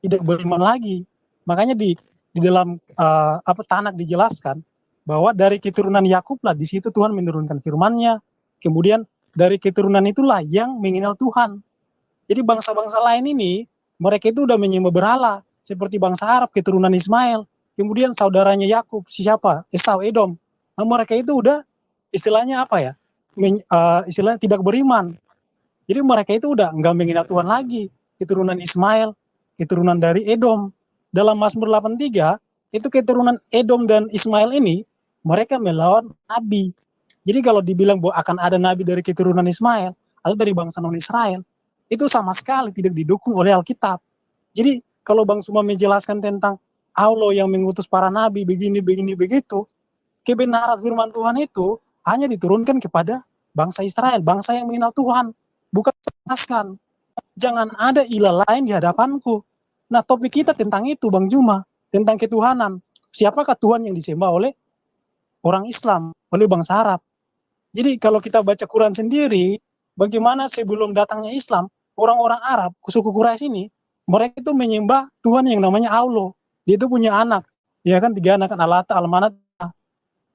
[SPEAKER 2] tidak beriman lagi. Makanya di dalam Tanak dijelaskan bahwa dari keturunan Yakub lah di situ Tuhan menurunkan firman-Nya. Kemudian dari keturunan itulah yang mengenal Tuhan. Jadi bangsa-bangsa lain ini mereka itu udah menyembah berhala seperti bangsa Arab keturunan Ismail. Kemudian saudaranya Yakub siapa? Esau, Edom. Nah, mereka itu udah istilahnya apa ya? Istilahnya tidak beriman. Jadi mereka itu udah nggak mengenal Tuhan lagi. Keturunan Ismail, keturunan dari Edom. Dalam Mazmur 83, itu keturunan Edom dan Ismail ini, mereka melawan Nabi. Jadi kalau dibilang bahwa akan ada Nabi dari keturunan Ismail, atau dari bangsa non-Israel, itu sama sekali tidak didukung oleh Alkitab. Jadi kalau Bang Suma menjelaskan tentang Allah yang mengutus para Nabi, begini, begitu, kebenaran firman Tuhan itu hanya diturunkan kepada bangsa Israel, bangsa yang mengenal Tuhan. Bukan menjelaskan, jangan ada ilah lain di hadapanku. Nah, topik kita tentang itu, Bang Juma, tentang ketuhanan. Siapakah Tuhan yang disembah oleh orang Islam, oleh bangsa Arab? Jadi kalau kita baca Quran sendiri, bagaimana sebelum datangnya Islam, orang-orang Arab, suku Quraisy ini, mereka itu menyembah Tuhan yang namanya Allah. Dia itu punya anak, ya kan 3 anak, Al-Lata, Al-Manat.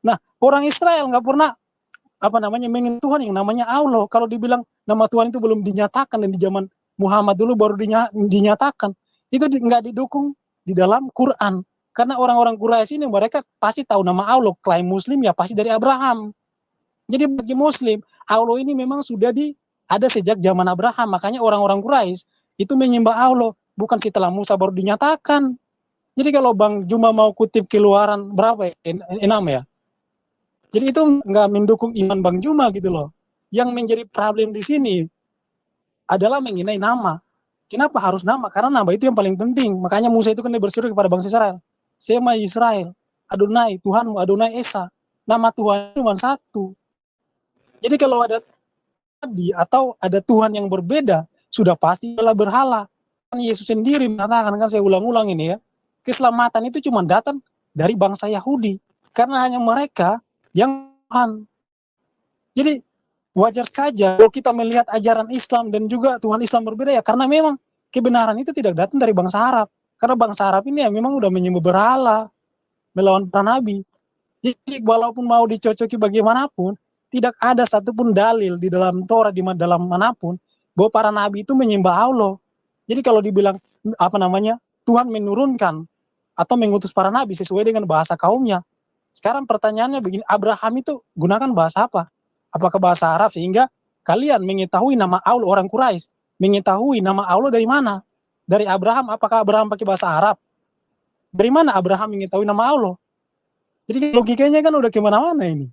[SPEAKER 2] Nah, orang Israel nggak pernah mengenal Tuhan yang namanya Allah. Kalau dibilang nama Tuhan itu belum dinyatakan dan di zaman Muhammad dulu baru dinyatakan, itu nggak didukung di dalam Quran. Karena orang-orang Quraisy ini mereka pasti tahu nama Allah. Klaim Muslim ya pasti dari Abraham. Jadi bagi Muslim, Allah ini memang sudah ada sejak zaman Abraham. Makanya orang-orang Quraisy itu menyembah Allah, bukan setelah Musa baru dinyatakan. Jadi kalau Bang Juma mau kutip Keluaran berapa ya? 6 ya. Jadi itu nggak mendukung iman Bang Juma gitu loh. Yang menjadi problem di sini adalah mengenai nama. Kenapa harus nama? Karena nama itu yang paling penting. Makanya Musa itu kan berseru kepada bangsa Israel. Sema Israel, Adonai, Tuhanmu, Adonai Esa. Nama Tuhan cuma satu. Jadi kalau ada nabi atau ada Tuhan yang berbeda, sudah pasti adalah berhala. Kan Yesus sendiri mengatakan, kan saya ulang-ulang ini ya, keselamatan itu cuma datang dari bangsa Yahudi. Karena hanya mereka yang Tuhan. Jadi wajar saja kalau kita melihat ajaran Islam dan juga Tuhan Islam berbeda ya, karena memang kebenaran itu tidak datang dari bangsa Arab. Karena bangsa Arab ini ya memang udah menyembah berhala, melawan para nabi. Jadi walaupun mau dicocoki bagaimanapun, tidak ada satupun dalil di dalam Torah, di dalam manapun, bahwa para nabi itu menyembah Allah. Jadi kalau dibilang, Tuhan menurunkan atau mengutus para nabi sesuai dengan bahasa kaumnya. Sekarang pertanyaannya begini, Abraham itu gunakan bahasa apa? Apakah bahasa Arab? Sehingga kalian mengetahui nama Allah, orang Quraisy, mengetahui nama Allah dari mana? Dari Abraham, apakah Abraham pakai bahasa Arab? Dari mana Abraham mengetahui nama Allah? Jadi logikanya kan udah kemana-mana ini.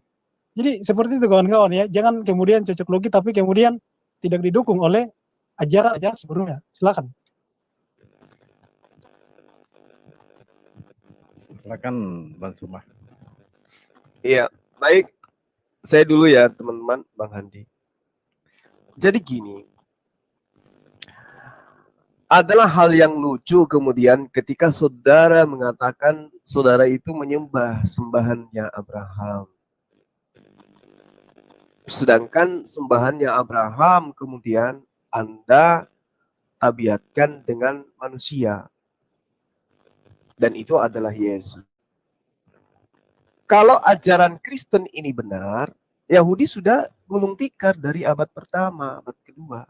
[SPEAKER 2] Jadi seperti itu kawan-kawan ya, jangan kemudian cocok logi tapi kemudian tidak didukung oleh ajaran-ajaran sebelumnya. Silakan.
[SPEAKER 6] Silakan Bang Suma.
[SPEAKER 7] Iya, baik. Saya dulu ya teman-teman, Bang Handi. Jadi gini, adalah hal yang lucu kemudian ketika saudara mengatakan saudara itu menyembah sembahannya Abraham. Sedangkan sembahannya Abraham kemudian Anda tabiatkan dengan manusia. Dan itu adalah Yesus. Kalau ajaran Kristen ini benar, Yahudi sudah gulung tikar dari abad pertama, abad kedua.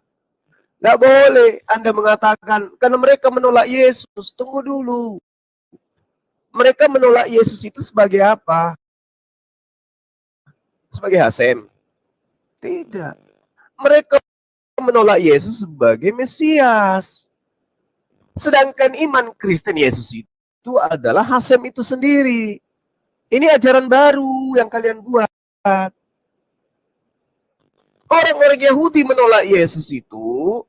[SPEAKER 7] Tidak boleh Anda mengatakan, karena mereka menolak Yesus. Tunggu dulu. Mereka menolak Yesus itu sebagai apa? Sebagai Hasem? Tidak. Mereka menolak Yesus sebagai Mesias. Sedangkan iman Kristen Yesus itu adalah Hasem itu sendiri. Ini ajaran baru yang kalian buat. Orang-orang Yahudi menolak Yesus itu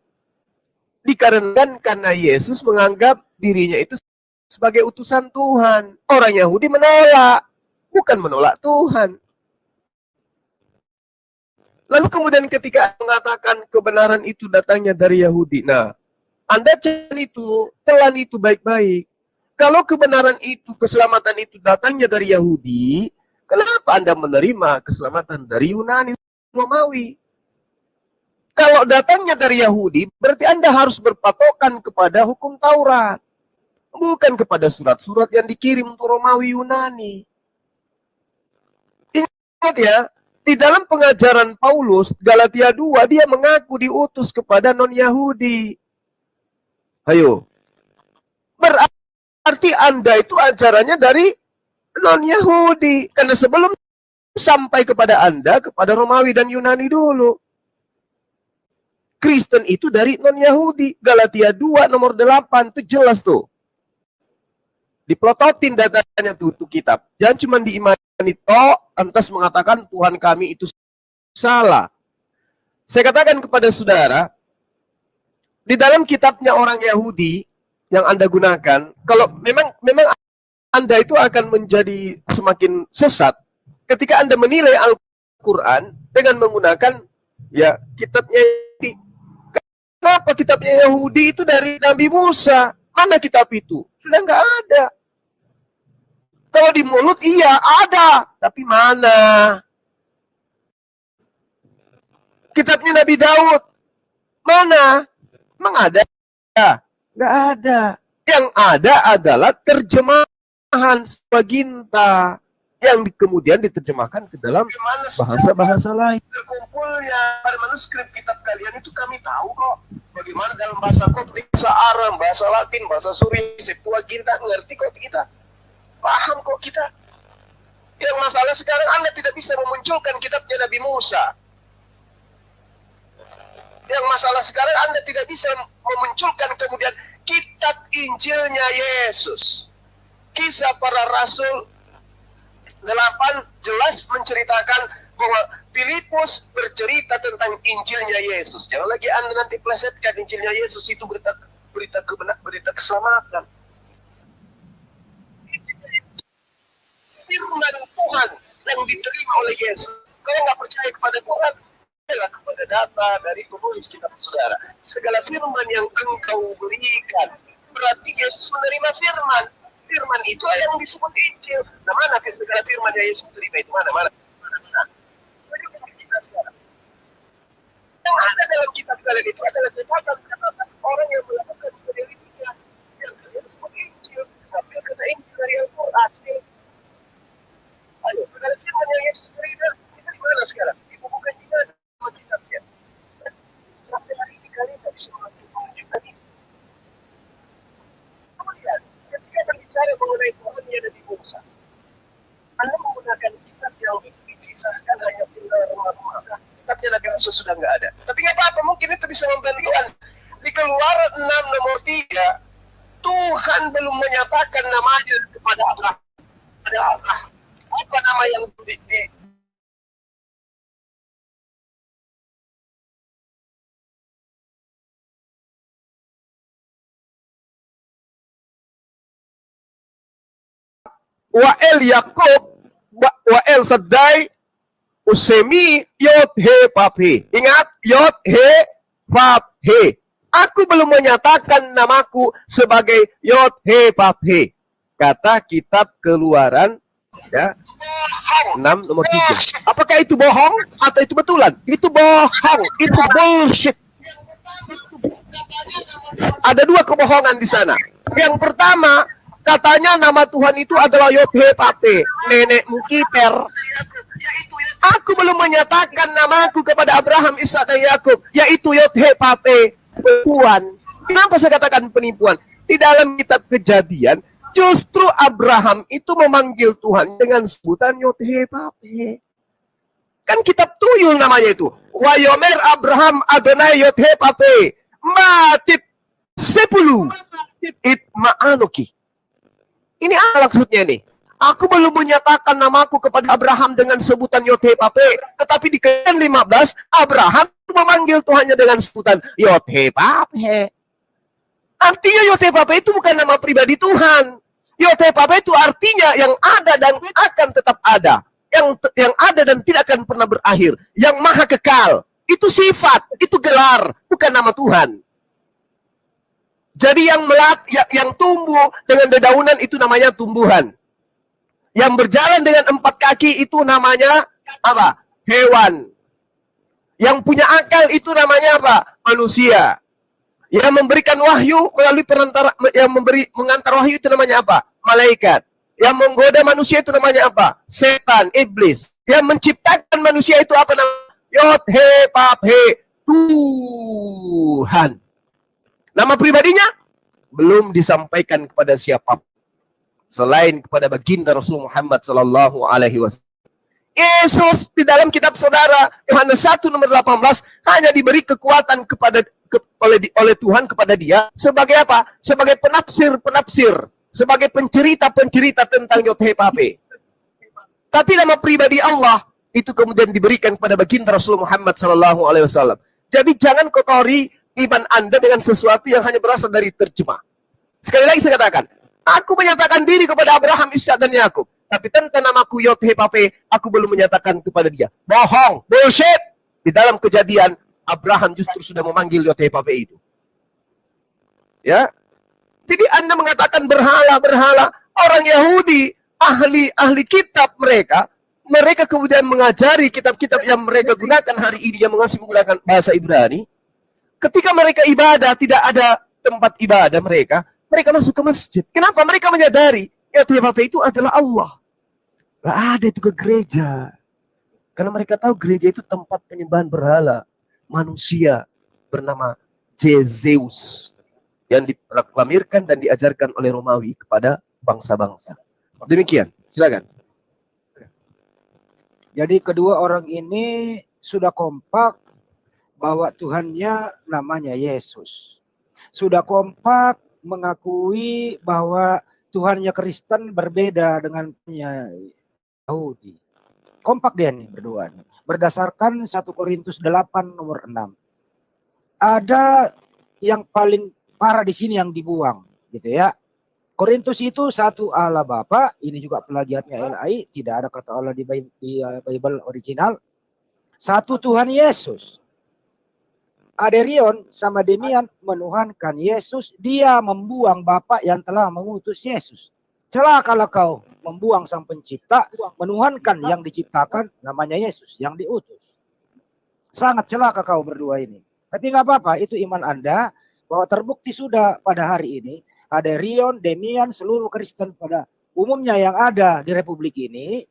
[SPEAKER 7] dikarenakan karena Yesus menganggap dirinya itu sebagai utusan Tuhan. Orang Yahudi menolak, bukan menolak Tuhan. Lalu kemudian ketika mengatakan kebenaran itu datangnya dari Yahudi. Nah, Anda telan itu baik-baik. Kalau kebenaran itu, keselamatan itu datangnya dari Yahudi, kenapa Anda menerima keselamatan dari Yunani, Romawi? Kalau datangnya dari Yahudi, berarti Anda harus berpatokan kepada hukum Taurat. Bukan kepada surat-surat yang dikirim untuk Romawi, Yunani. Ingat ya, di dalam pengajaran Paulus, Galatia 2, dia mengaku diutus kepada non-Yahudi. Ayo. Berarti Anda itu ajarannya dari non-Yahudi. Karena sebelum sampai kepada Anda, kepada Romawi dan Yunani dulu. Kristen itu dari non-Yahudi. Galatia 2 nomor 8, itu jelas tuh. Diplototin datanya tuh kitab. Jangan cuma diimani toh, lantas mengatakan Tuhan kami itu salah. Saya katakan kepada saudara, di dalam kitabnya orang Yahudi yang Anda gunakan, kalau memang Anda itu akan menjadi semakin sesat ketika Anda menilai Al-Quran dengan menggunakan ya kitabnya Yahudi. Kenapa kitabnya Yahudi itu dari Nabi Musa? Mana kitab itu? Sudah nggak ada. Kalau di mulut iya ada, tapi mana? Kitabnya Nabi Daud, mana? Emang ada? Nggak ada. Yang ada adalah terjemahan Septuaginta yang kemudian diterjemahkan ke dalam bahasa-bahasa lain. Terkumpulnya pada manuskrip kitab kalian itu kami tahu kok. Bagaimana dalam bahasa Koptik, bahasa Aram, bahasa Latin, bahasa Suri, Septuaginta, ngerti kok kita. Paham kok kita. Yang masalah sekarang Anda tidak bisa memunculkan kitabnya Nabi Musa. Yang masalah sekarang Anda tidak bisa memunculkan kemudian kitab Injilnya Yesus. Kisah para Rasul 8 jelas menceritakan bahwa Filipus bercerita tentang Injilnya Yesus. Jangan lagi Anda nanti plesetkan Injilnya Yesus itu berita keselamatan. Firman Tuhan yang diterima oleh Yesus. Kalau nggak percaya kepada Tuhan, percayalah kepada data dari penulis kitab saudara. Segala firman yang engkau berikan, berarti Yesus menerima firman. Firman itu yang disebut Injil. Nah, mana segala firman yang Yesus terima itu? Mana? Bagaimana kita sekarang? Yang ada dalam kitab kalian itu adalah catatan orang yang melakukan sesudah nggak ada. Tapi nggak apa-apa, mungkin itu bisa membantu Anda. Di Keluaran 6 nomor 3, Tuhan belum menyatakan namanya kepada Abraham. Apa nama yang Wa'el Yakub, Wa'el Sadai, Usemi, Yod He Pap He. Ingat, Yod He Pap He. Aku belum menyatakan namaku sebagai Yod He Pap He. Kata kitab Keluaran ya 6 nomor 3. Apakah itu bohong atau itu betulan? Itu bohong, itu bullshit. Ada dua kebohongan di sana. Yang pertama, katanya nama Tuhan itu adalah Yod-He-Pap-He, nenekmu kiper. Aku belum menyatakan namaku kepada Abraham, Ishak dan Yakub, yaitu Yod-He-Pap-He, penipuan. Kenapa saya katakan penipuan? Di dalam kitab Kejadian, justru Abraham itu memanggil Tuhan dengan sebutan Yod-He-Pap-He. Kan kitab Tuyul namanya itu. Wa yomer Abraham Adonai Yod-He-Pap-He, matit 10 itma'anuki. Ini apa maksudnya nih? Aku belum menyatakan namaku kepada Abraham dengan sebutan Yod-He-Pap-He, tetapi di Kejadian 15 Abraham memanggil Tuhannya dengan sebutan Yod-He-Pap-He. Artinya Yod-He-Pap-He itu bukan nama pribadi Tuhan. Yod-He-Pap-He itu artinya yang ada dan akan tetap ada, yang ada dan tidak akan pernah berakhir, yang maha kekal. Itu sifat, itu gelar, bukan nama Tuhan. Jadi yang tumbuh dengan dedaunan itu namanya tumbuhan. Yang berjalan dengan 4 kaki itu namanya apa? Hewan. Yang punya akal itu namanya apa? Manusia. Yang memberikan wahyu melalui perantara, yang mengantar wahyu itu namanya apa? Malaikat. Yang menggoda manusia itu namanya apa? Setan, iblis. Yang menciptakan manusia itu apa namanya? Yod-He-Pap-He, Tuhan. Nama pribadinya belum disampaikan kepada siapa selain kepada baginda Rasul Muhammad sallallahu alaihi wasallam. Yesus di dalam kitab saudara Yohanes 1 nomor 18 hanya diberi kekuatan oleh Tuhan kepada dia sebagai apa? Sebagai penafsir, sebagai pencerita tentang Yod-He-Pap-He. Tapi nama pribadi Allah itu kemudian diberikan kepada baginda Rasul Muhammad sallallahu alaihi wasallam. Jadi jangan kotori iman Anda dengan sesuatu yang hanya berasal dari terjemah. Sekali lagi saya katakan, aku menyatakan diri kepada Abraham, Ishak dan Yakub, tapi tentang namaku Yod-He-Pap-He, aku belum menyatakan kepada dia. Bohong, bullshit. Di dalam Kejadian, Abraham justru sudah memanggil Yod-He-Pap-He itu. Ya. Jadi Anda mengatakan berhala. Orang Yahudi, ahli kitab mereka kemudian mengajari kitab-kitab yang mereka gunakan hari ini yang masih menggunakan bahasa Ibrani. Ketika mereka ibadah, tidak ada tempat ibadah mereka masuk ke masjid. Kenapa? Mereka menyadari Yod-He-Pap-He itu adalah Allah. Gak ada itu ke gereja. Karena mereka tahu gereja itu tempat penyembahan berhala. Manusia bernama Zeus. Yang diproklamirkan dan diajarkan oleh Romawi kepada bangsa-bangsa. Demikian, silakan.
[SPEAKER 5] Jadi kedua orang ini sudah kompak bahwa Tuhannya namanya Yesus. Sudah kompak mengakui bahwa Tuhannya Kristen berbeda dengan Yahudi. Kompak dia nih berdua nih. Berdasarkan 1 Korintus 8 nomor 6. Ada yang paling parah di sini yang dibuang gitu ya. Korintus itu satu Allah Bapa, ini juga plagiatnya LAI, tidak ada kata Allah di Bible original. Satu Tuhan Yesus. Aderion sama Demian menuhankan Yesus, dia membuang Bapa yang telah mengutus Yesus. Celakalah kau membuang Sang Pencipta, menuhankan yang diciptakan namanya Yesus, yang diutus. Sangat celaka kau berdua ini. Tapi nggak apa-apa, itu iman Anda, bahwa terbukti sudah pada hari ini, Aderion, Demian, seluruh Kristen pada umumnya yang ada di Republik ini,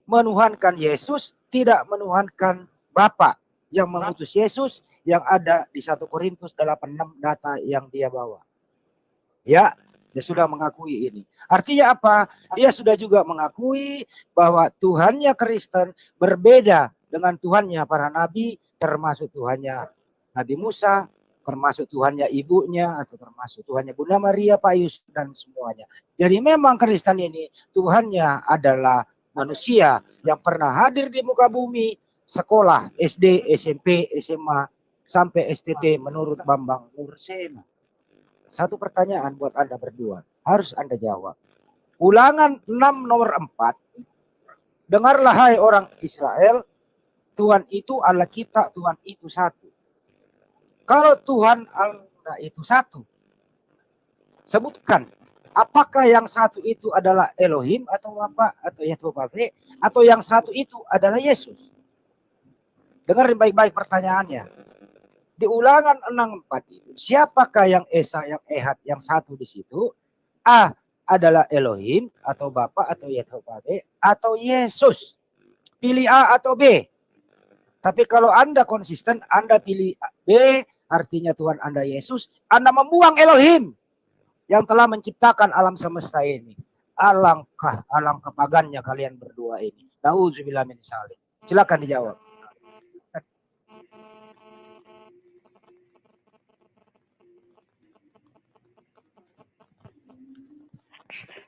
[SPEAKER 5] menuhankan Yesus, tidak menuhankan Bapa yang mengutus Yesus, yang ada di 1 Korintus 8:6 data yang dia bawa. Ya, dia sudah mengakui ini. Artinya apa? Dia sudah juga mengakui bahwa Tuhannya Kristen berbeda dengan Tuhannya para nabi, termasuk Tuhannya Nabi Musa, termasuk Tuhannya ibunya, atau termasuk Tuhannya Bunda Maria, Pak Yusuf, dan semuanya. Jadi memang Kristen ini Tuhannya adalah manusia yang pernah hadir di muka bumi, sekolah SD, SMP, SMA, sampai STT menurut Bambang Nursena. Satu pertanyaan buat Anda berdua, harus Anda jawab. Ulangan 6 nomor 4. Dengarlah hai orang Israel, Tuhan itu Allah kita, Tuhan itu satu. Kalau Tuhan Allah itu satu, sebutkan apakah yang satu itu adalah Elohim atau apa, atau Yehovah, atau yang satu itu adalah Yesus. Dengar baik-baik pertanyaannya. Di Ulangan 6:4 itu, siapakah yang Esa, yang Ehad, yang satu di situ? A adalah Elohim atau Bapa atau Yehovah atau Yesus. Pilih A atau B. Tapi kalau Anda konsisten, Anda pilih B, artinya Tuhan Anda Yesus, Anda membuang Elohim yang telah menciptakan alam semesta ini. Alangkah pagannya kalian berdua ini. Nauzubillah min dzalik. Silakan dijawab.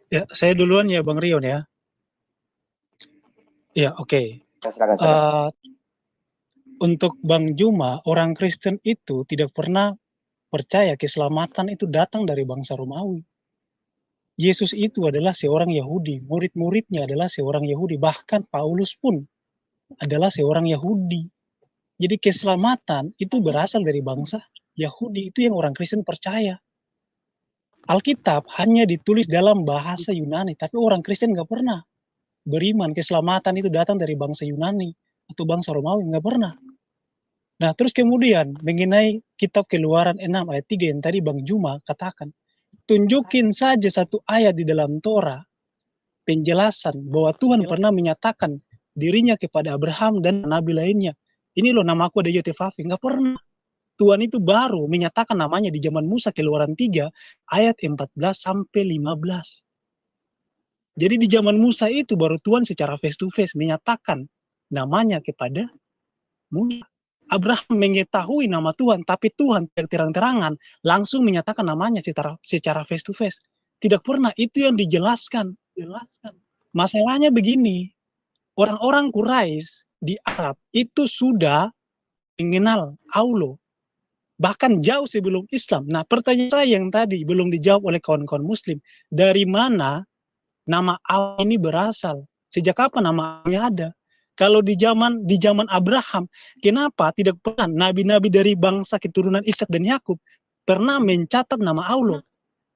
[SPEAKER 2] Ya, saya duluan ya Bang Rion ya. Ya, oke. Untuk Bang Juma, orang Kristen itu tidak pernah percaya keselamatan itu datang dari bangsa Romawi. Yesus itu adalah seorang Yahudi, murid-muridnya adalah seorang Yahudi, bahkan Paulus pun adalah seorang Yahudi. Jadi keselamatan itu berasal dari bangsa Yahudi, itu yang orang Kristen percaya. Alkitab hanya ditulis dalam bahasa Yunani, tapi orang Kristen nggak pernah beriman keselamatan itu datang dari bangsa Yunani atau bangsa Romawi, nggak pernah. Nah, terus kemudian mengenai kitab Keluaran 6 ayat 3 yang tadi Bang Juma katakan, tunjukin saja satu ayat di dalam Torah penjelasan bahwa Tuhan pernah menyatakan dirinya kepada Abraham dan nabi lainnya. Ini loh namaku ada Yetevavi, nggak pernah. Tuhan itu baru menyatakan namanya di zaman Musa Keluaran 3 ayat 14 sampai 15. Jadi di zaman Musa itu baru Tuhan secara face to face menyatakan namanya kepada Musa. Abraham mengetahui nama Tuhan, tapi Tuhan terang-terangan langsung menyatakan namanya secara face to face. Tidak pernah, itu yang dijelaskan. Masalahnya begini, orang-orang Quraisy di Arab itu sudah mengenal Allah. Bahkan jauh sebelum Islam. Nah, pertanyaan saya yang tadi belum dijawab oleh kawan-kawan Muslim. Dari mana nama Allah ini berasal? Sejak kapan nama Allah ada? Kalau di zaman Abraham, kenapa tidak pernah nabi-nabi dari bangsa keturunan Ishak dan Yakub pernah mencatat nama Allah?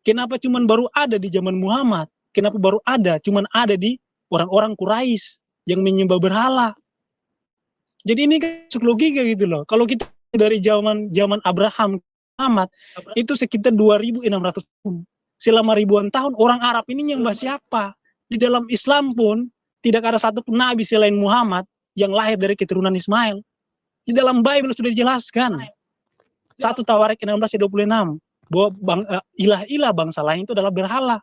[SPEAKER 2] Kenapa cuma baru ada di zaman Muhammad? Kenapa baru ada? Cuma ada di orang-orang Quraisy yang menyembah berhala. Jadi ini kan logika gitu loh. Kalau kita dari zaman Abraham Muhammad itu sekitar 2.600 tahun. Selama ribuan tahun orang Arab ini nyembah siapa? Di dalam Islam pun tidak ada satu pun nabi selain Muhammad yang lahir dari keturunan Ismail. Di dalam Bible sudah dijelaskan. 1 Tawarik 16:26 bahwa ilah-ilah bangsa lain itu adalah berhala.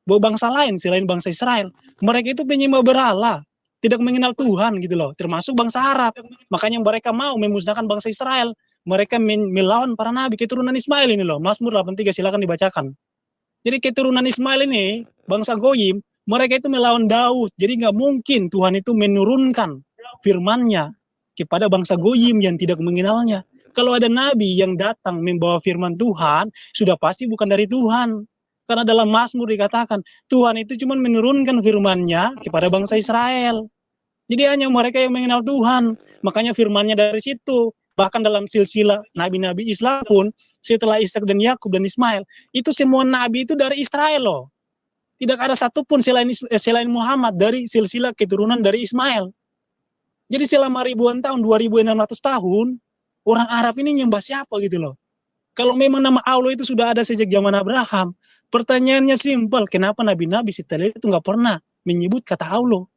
[SPEAKER 2] Bahwa bangsa lain selain bangsa Israel, mereka itu penyembah berhala. Tidak mengenal Tuhan gitu loh, termasuk bangsa Arab. Makanya mereka mau memusnahkan bangsa Israel. Mereka melawan para nabi keturunan Ismail ini loh. Mazmur 83 silakan dibacakan. Jadi keturunan Ismail ini, bangsa Goyim, mereka itu melawan Daud. Jadi nggak mungkin Tuhan itu menurunkan firman-Nya kepada bangsa Goyim yang tidak mengenalnya. Kalau ada nabi yang datang membawa firman Tuhan, sudah pasti bukan dari Tuhan. Karena dalam Mazmur dikatakan, Tuhan itu cuma menurunkan firman-Nya kepada bangsa Israel. Jadi hanya mereka yang mengenal Tuhan. Makanya firman-Nya dari situ. Bahkan dalam silsilah nabi-nabi Islam pun, setelah Ishak dan Yakub dan Ismail, itu semua nabi itu dari Israel loh. Tidak ada satupun selain Muhammad dari silsilah keturunan dari Ismail. Jadi selama ribuan tahun, 2.600 tahun, orang Arab ini nyembah siapa gitu loh. Kalau memang nama Allah itu sudah ada sejak zaman Abraham, pertanyaannya simpel, kenapa nabi-nabi setelah itu nggak pernah menyebut kata Allah?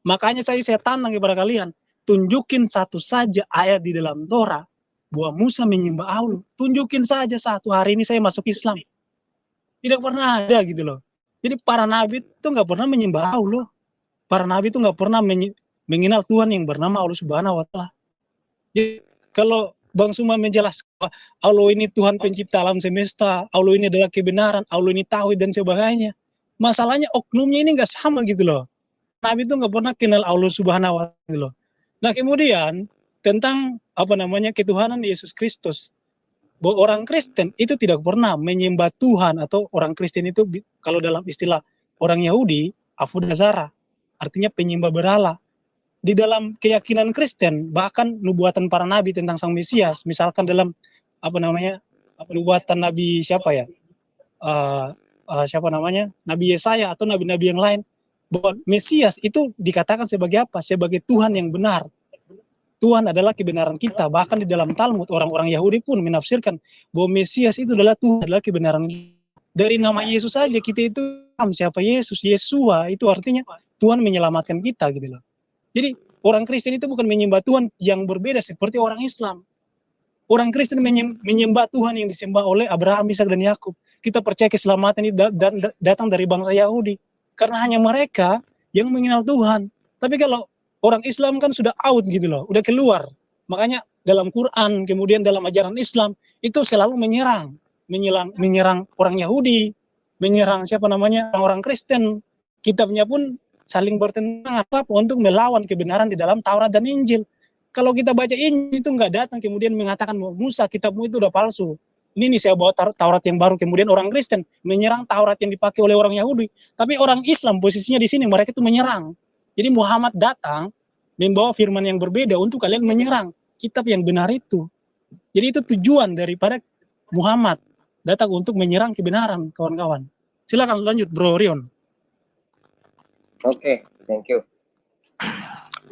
[SPEAKER 2] Makanya saya tantang kepada kalian, tunjukin satu saja ayat di dalam Torah bahwa Musa menyembah Allah. Tunjukin saja satu, hari ini saya masuk Islam. Tidak pernah ada gitu loh. Jadi para nabi itu nggak pernah menyembah Allah. Para nabi itu nggak pernah mengenal Tuhan yang bernama Allah Subhanahu wa Ta'ala. Jadi kalau Bang Suma menjelaskan Allah ini Tuhan pencipta alam semesta, Allah ini adalah kebenaran, Allah ini tauhid dan sebagainya. Masalahnya oknumnya ini nggak sama gitu loh. Nabi itu nggak pernah kenal Allah Subhanahu wa Ta'ala gitu loh. Nah kemudian tentang ketuhanan Yesus Kristus, bahwa orang Kristen itu tidak pernah menyembah Tuhan, atau orang Kristen itu kalau dalam istilah orang Yahudi Abodazara, artinya penyembah berhala. Di dalam keyakinan Kristen, bahkan nubuatan para nabi tentang Sang Mesias, misalkan dalam nubuatan Nabi Nabi Yesaya atau nabi-nabi yang lain, bahwa Mesias itu dikatakan sebagai apa? Sebagai Tuhan yang benar. Tuhan adalah kebenaran kita. Bahkan di dalam Talmud, orang-orang Yahudi pun menafsirkan bahwa Mesias itu adalah Tuhan, adalah kebenaran kita. Dari nama Yesus saja kita itu siapa Yesus, Yesua, itu artinya Tuhan menyelamatkan kita gitu loh. Jadi orang Kristen itu bukan menyembah Tuhan yang berbeda seperti orang Islam. Orang Kristen menyembah Tuhan yang disembah oleh Abraham, Ishak dan Yakub. Kita percaya keselamatan itu datang dari bangsa Yahudi, karena hanya mereka yang mengenal Tuhan. Tapi kalau orang Islam kan sudah out gitu loh, udah keluar. Makanya dalam Quran, kemudian dalam ajaran Islam itu selalu menyerang orang Yahudi, menyerang orang Kristen. Kitabnya pun saling bertentangan untuk melawan kebenaran di dalam Taurat dan Injil. Kalau kita baca Injil itu nggak datang kemudian mengatakan Musa kitabmu itu udah palsu. Ini saya bawa Taurat yang baru, kemudian orang Kristen menyerang Taurat yang dipakai oleh orang Yahudi. Tapi orang Islam posisinya di sini, mereka itu menyerang. Jadi Muhammad datang membawa firman yang berbeda untuk kalian menyerang kitab yang benar itu. Jadi itu tujuan daripada Muhammad datang untuk menyerang kebenaran, kawan-kawan. Silakan lanjut, Bro Rion.
[SPEAKER 8] Oke, thank you.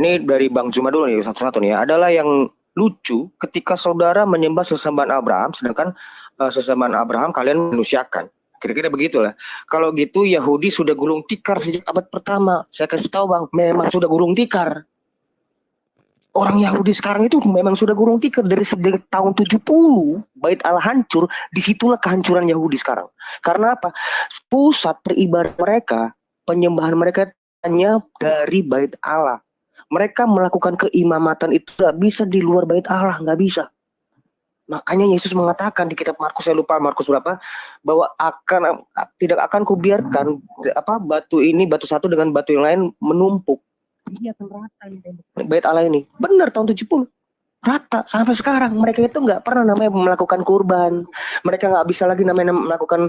[SPEAKER 8] Ini dari Bang Juma dulu nih, satu-satu nih ya. Adalah yang lucu ketika saudara menyembah sesembahan Abraham, sedangkan sesembahan Abraham kalian manusiakan. Kira-kira begitulah. Kalau gitu Yahudi sudah gulung tikar sejak abad pertama. Saya kasih tahu Bang, memang sudah gulung tikar. Orang Yahudi sekarang itu memang sudah gulung tikar dari tahun 70. Bait Allah hancur, disitulah kehancuran Yahudi sekarang. Karena apa? Pusat peribadatan mereka, penyembahan mereka hanya dari bait Allah. Mereka melakukan keimamatan itu gak bisa di luar bait Allah, gak bisa. Makanya Yesus mengatakan di kitab Markus, saya lupa Markus berapa, bahwa tidak akan kubiarkan batu satu dengan batu yang lain menumpuk. Iya, rata bait Allah ini. Benar tahun 70. Rata sampai sekarang. Mereka itu nggak pernah namanya melakukan kurban. Mereka nggak bisa lagi namanya melakukan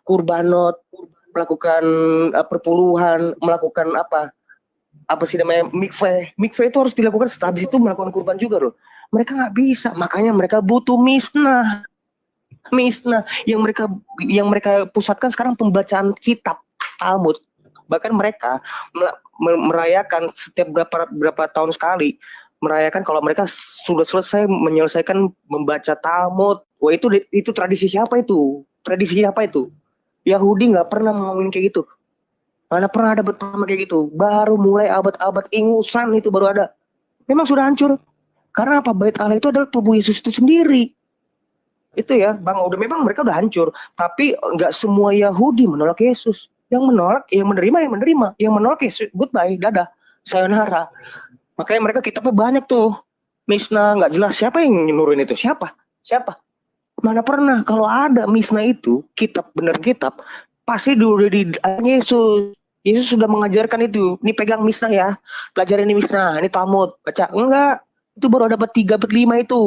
[SPEAKER 8] kurbanot, melakukan perpuluhan, melakukan apa sih namanya mikveh. Mikveh itu harus dilakukan setelah itu melakukan kurban juga loh. Mereka nggak bisa, makanya mereka butuh misnah yang mereka pusatkan sekarang pembacaan kitab Talmud. Bahkan mereka merayakan setiap berapa tahun sekali, merayakan kalau mereka sudah selesai menyelesaikan membaca Talmud. Wah, itu tradisi siapa itu? Tradisi siapa itu? Yahudi nggak pernah ngomongin kayak gitu. Mana pernah ada pertama kayak gitu? Baru mulai abad-abad ingusan itu baru ada. Memang sudah hancur. Karena apa? Bait Allah itu adalah tubuh Yesus itu sendiri. Itu ya, Bang. Memang mereka udah hancur. Tapi nggak semua Yahudi menolak Yesus. Yang menolak, yang menerima. Yang menolak Yesus, goodbye, dadah, sayonara. Makanya mereka kitabnya banyak tuh. Misnah nggak jelas. Siapa yang nyuruhin itu? Siapa? Mana pernah kalau ada misnah itu, benar kitab, pasti udah di Yesus. Yesus sudah mengajarkan itu. Ini pegang misnah ya. Pelajarin ini misnah. Ini Talmud. Baca. Enggak. Itu baru ada abad 3, abad 5 itu.